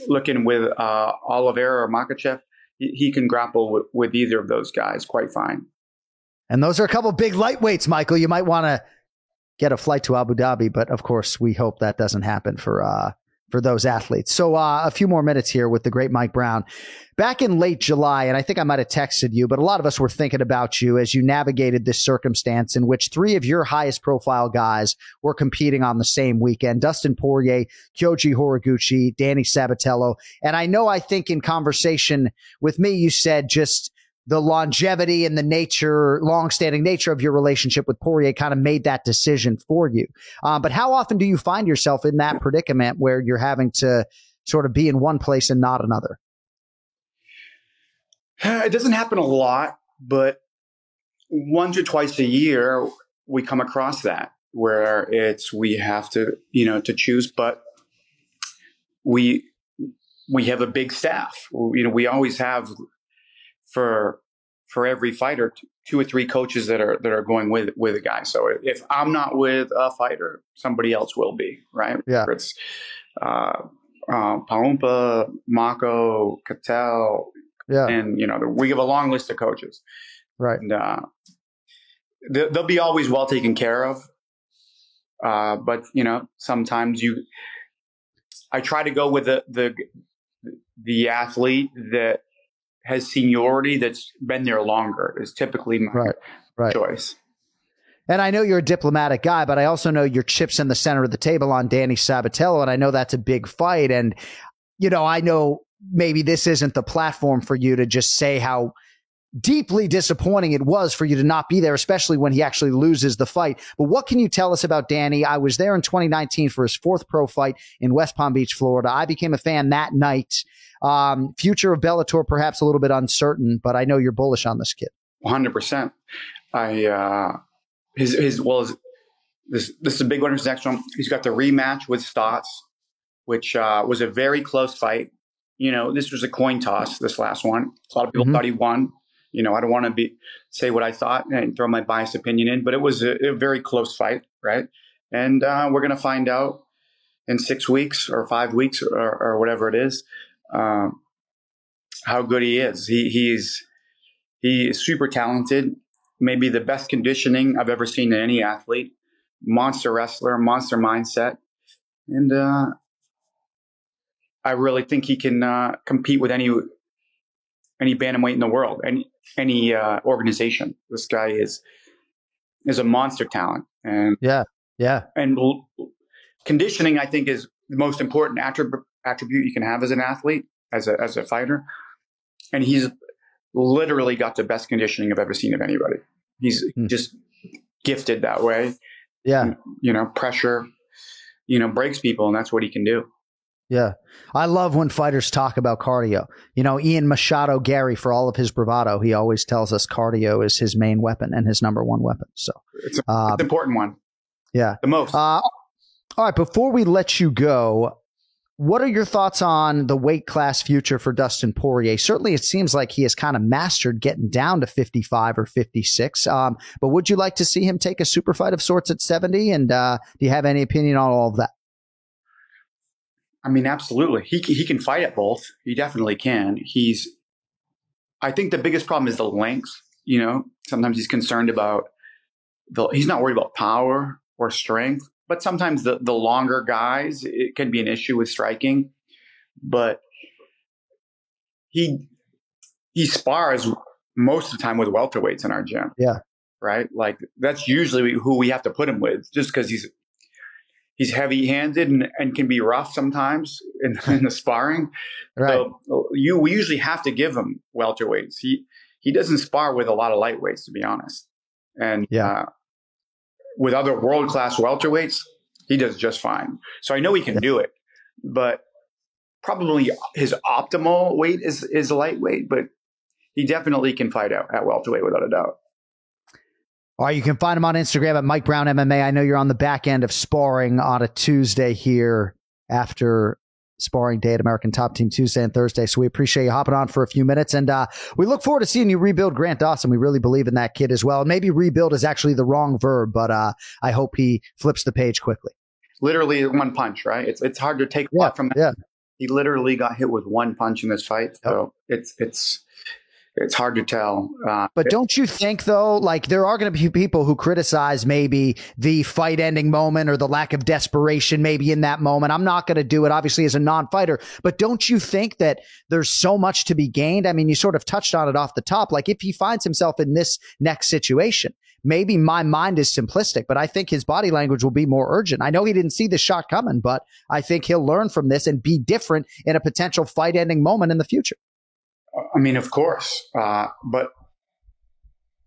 looking with Oliveira or Makhachev, he can grapple with either of those guys quite fine. And those are a couple big lightweights, Michael. You might want to get a flight to Abu Dhabi, but of course we hope that doesn't happen for those athletes. So a few more minutes here with the great Mike Brown. Back in late July, and I think I might have texted you, but a lot of us were thinking about you as you navigated this circumstance in which three of your highest profile guys were competing on the same weekend: Dustin Poirier, Kyoji Horiguchi, Danny Sabatello. And I think in conversation with me, you said just the longevity and the long-standing nature of your relationship with Poirier kind of made that decision for you. But how often do you find yourself in that predicament where you're having to sort of be in one place and not another? It doesn't happen a lot, but once or twice a year, we come across that where we have to, to choose, but we have a big staff. We always have for every fighter, 2 or 3 coaches that are going with a guy. So if I'm not with a fighter, somebody else will be, right? Yeah. It's Palumpa, Mako, Cattell, and we have a long list of coaches, right? And they'll be always well taken care of. But sometimes I try to go with the athlete that has seniority, that's been there longer, is typically my choice. And I know you're a diplomatic guy, but I also know your chips in the center of the table on Danny Sabatello, and I know that's a big fight. And, I know maybe this isn't the platform for you to just say how deeply disappointing it was for you to not be there, especially when he actually loses the fight. But what can you tell us about Danny? I was there in 2019 for his 4th pro fight in West Palm Beach, Florida. I became a fan that night. Future of Bellator, perhaps a little bit uncertain, but I know you're bullish on this kid. 100%. This is a big one. His next one, he's got the rematch with Stotts, which was a very close fight. This was a coin toss, this last one. A lot of people thought he won. I don't want to say what I thought and throw my biased opinion in, but it was a very close fight, right? And we're going to find out in 6 weeks or 5 weeks or whatever it is, how good he is. He is super talented, maybe the best conditioning I've ever seen in any athlete. Monster wrestler, monster mindset, and I really think he can compete with any bantamweight in the world, any organization. This guy is a monster talent, and and conditioning, I think, is the most important attribute you can have as an athlete, as a fighter. And he's literally got the best conditioning I've ever seen of anybody. He's just gifted that way. Yeah, pressure, breaks people, and that's what he can do. Yeah. I love when fighters talk about cardio. Ian Machado Gary, for all of his bravado, he always tells us cardio is his main weapon and his number one weapon. So it's an important one. Yeah. The most. All right. Before we let you go, what are your thoughts on the weight class future for Dustin Poirier? Certainly, it seems like he has kind of mastered getting down to 55 or 56. But would you like to see him take a super fight of sorts at 70? And do you have any opinion on all of that? I mean, absolutely. He can fight at both. He definitely can. I think the biggest problem is the length. Sometimes he's concerned about he's not worried about power or strength, but sometimes the longer guys, it can be an issue with striking. But he spars most of the time with welterweights in our gym. Yeah. Right. Like that's usually who we have to put him with, just because he's heavy-handed and can be rough sometimes in the sparring. Right. So we usually have to give him welterweights. He doesn't spar with a lot of lightweights, to be honest. And with other world-class welterweights, he does just fine. So I know he can do it, but probably his optimal weight is lightweight, but he definitely can fight out at welterweight without a doubt. All right, you can find him on Instagram at Mike Brown MMA. I know you're on the back end of sparring on a Tuesday here after sparring day at American Top Team Tuesday and Thursday. So we appreciate you hopping on for a few minutes. And we look forward to seeing you rebuild Grant Dawson. We really believe in that kid as well. And maybe rebuild is actually the wrong verb, but I hope he flips the page quickly. Literally one punch, right? It's hard to take a lot from that. Yeah. He literally got hit with one punch in this fight. So it's hard to tell. But don't you think, though, like there are going to be people who criticize maybe the fight ending moment or the lack of desperation maybe in that moment? I'm not going to do it, obviously, as a non-fighter. But don't you think that there's so much to be gained? I mean, you sort of touched on it off the top. Like if he finds himself in this next situation, maybe my mind is simplistic, but I think his body language will be more urgent. I know he didn't see the shot coming, but I think he'll learn from this and be different in a potential fight ending moment in the future. I mean, of course, but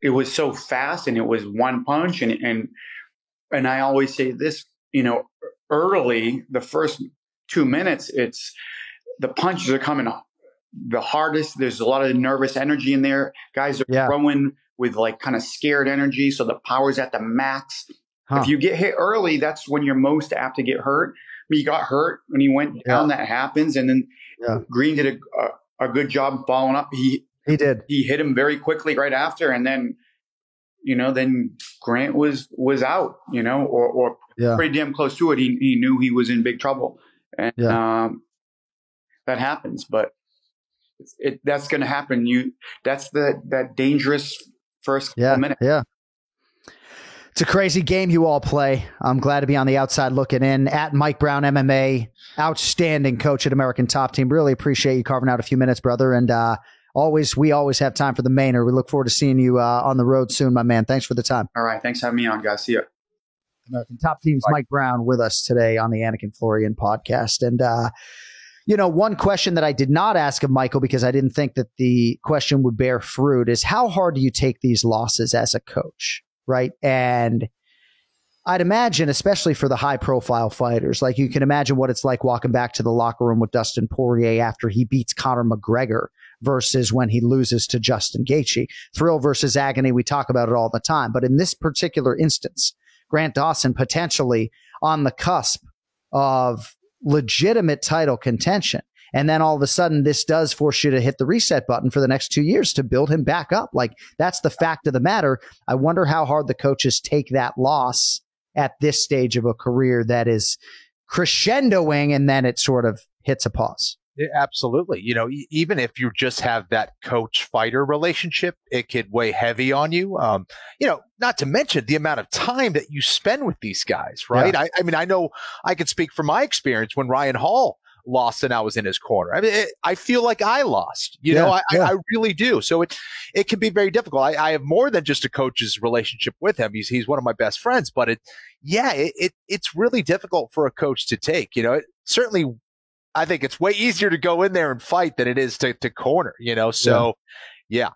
it was so fast and it was one punch. And I always say this, early, the first 2 minutes, the punches are coming up the hardest. There's a lot of nervous energy in there. Guys are throwing with like kind of scared energy. So the power's at the max. If you get hit early, that's when you're most apt to get hurt. I mean, he got hurt when he went down. That happens. And then Green did a good job following up. He did. He hit him very quickly right after. And then, then Grant was out, or pretty damn close to it. He knew he was in big trouble. And that happens. But that's going to happen. That's that dangerous first couple minutes. Yeah. It's a crazy game you all play. I'm glad to be on the outside looking in. At Mike Brown MMA, outstanding coach at American Top Team. Really appreciate you carving out a few minutes, brother. And we always have time for the Mainer. We look forward to seeing you on the road soon, my man. Thanks for the time. All right. Thanks for having me on, guys. See ya. American Top Team's Mike Brown with us today on the Anik and Florian podcast. And, one question that I did not ask of Michael because I didn't think that the question would bear fruit is how hard do you take these losses as a coach? Right. And I'd imagine, especially for the high profile fighters, like you can imagine what it's like walking back to the locker room with Dustin Poirier after he beats Conor McGregor versus when he loses to Justin Gaethje. Thrill versus agony. We talk about it all the time. But in this particular instance, Grant Dawson potentially on the cusp of legitimate title contention. And then all of a sudden, this does force you to hit the reset button for the next 2 years to build him back up. Like, that's the fact of the matter. I wonder how hard the coaches take that loss at this stage of a career that is crescendoing and then it sort of hits a pause. Yeah, absolutely. Even if you just have that coach-fighter relationship, it could weigh heavy on you. Not to mention the amount of time that you spend with these guys, right? Yeah. I mean, I know I can speak from my experience when Ryan Hall lost and I was in his corner. I mean, I feel like I lost, I really do. So it can be very difficult. I have more than just a coach's relationship with him. He's one of my best friends, but it's really difficult for a coach to take, certainly I think it's way easier to go in there and fight than it is to corner, so yeah.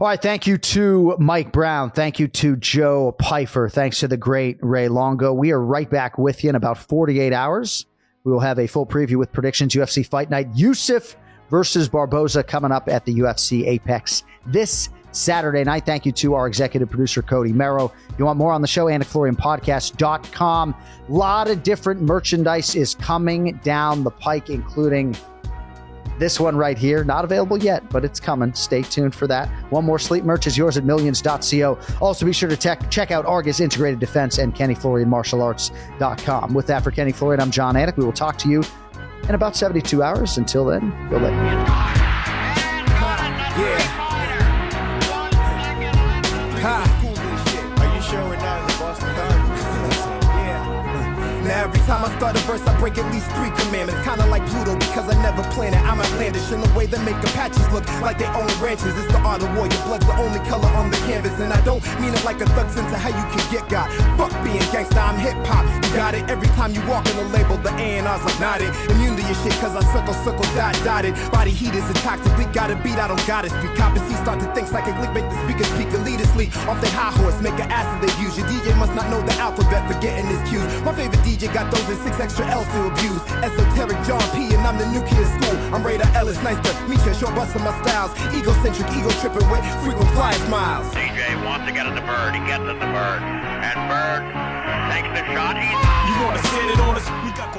All right. Thank you to Mike Brown. Thank you to Joe Pyfer. Thanks to the great Ray Longo. We are right back with you in about 48 hours. We will have a full preview with predictions. UFC Fight Night, Yusuf versus Barboza coming up at the UFC Apex this Saturday night. Thank you to our executive producer, Cody Merrow. If you want more on the show, AnikFlorianPodcast.com. A lot of different merchandise is coming down the pike, including this one right here. Not available yet, but it's coming. Stay tuned for that. One More Sleep merch is yours at millions.co. Also, be sure to check out Argus Integrated Defense and KennyFlorianMartialArts.com. With that, for Kenny Florian, I'm John Anik. We will talk to you in about 72 hours. Until then, go later. Are you sure we're not in the Boston Garden? Now every time I start a verse, I break at least 3 commandments. Kinda like Pluto because I never planned it. I'm outlandish in the way they make Apaches look like they own ranches. It's the art of war. Your blood's the only color on the canvas. And I don't mean it like a thug sense of how you can get got. Fuck being gangsta, I'm hip-hop. You got it every time you walk in the label. The A&R's like nodded. Immune to your shit cause I circle, dotted. Body heat is toxic. We gotta beat, I don't gotta speak. Copy start to think psychic lick, make the speakers speak elitistly. Off their high horse, make an ass of they use. Your DJ must not know the alphabet, forgetting his cues. My favorite DJ got those and 6 extra L's to abuse. Esoteric John P. and I'm the new kid school. I'm Radar Ellis, nice to meet you. Short busting my styles. Egocentric, ego tripping with frequent fly smiles. DJ wants to get at the bird. He gets at the bird. And Bird takes the shot. You wanna set it on us? We got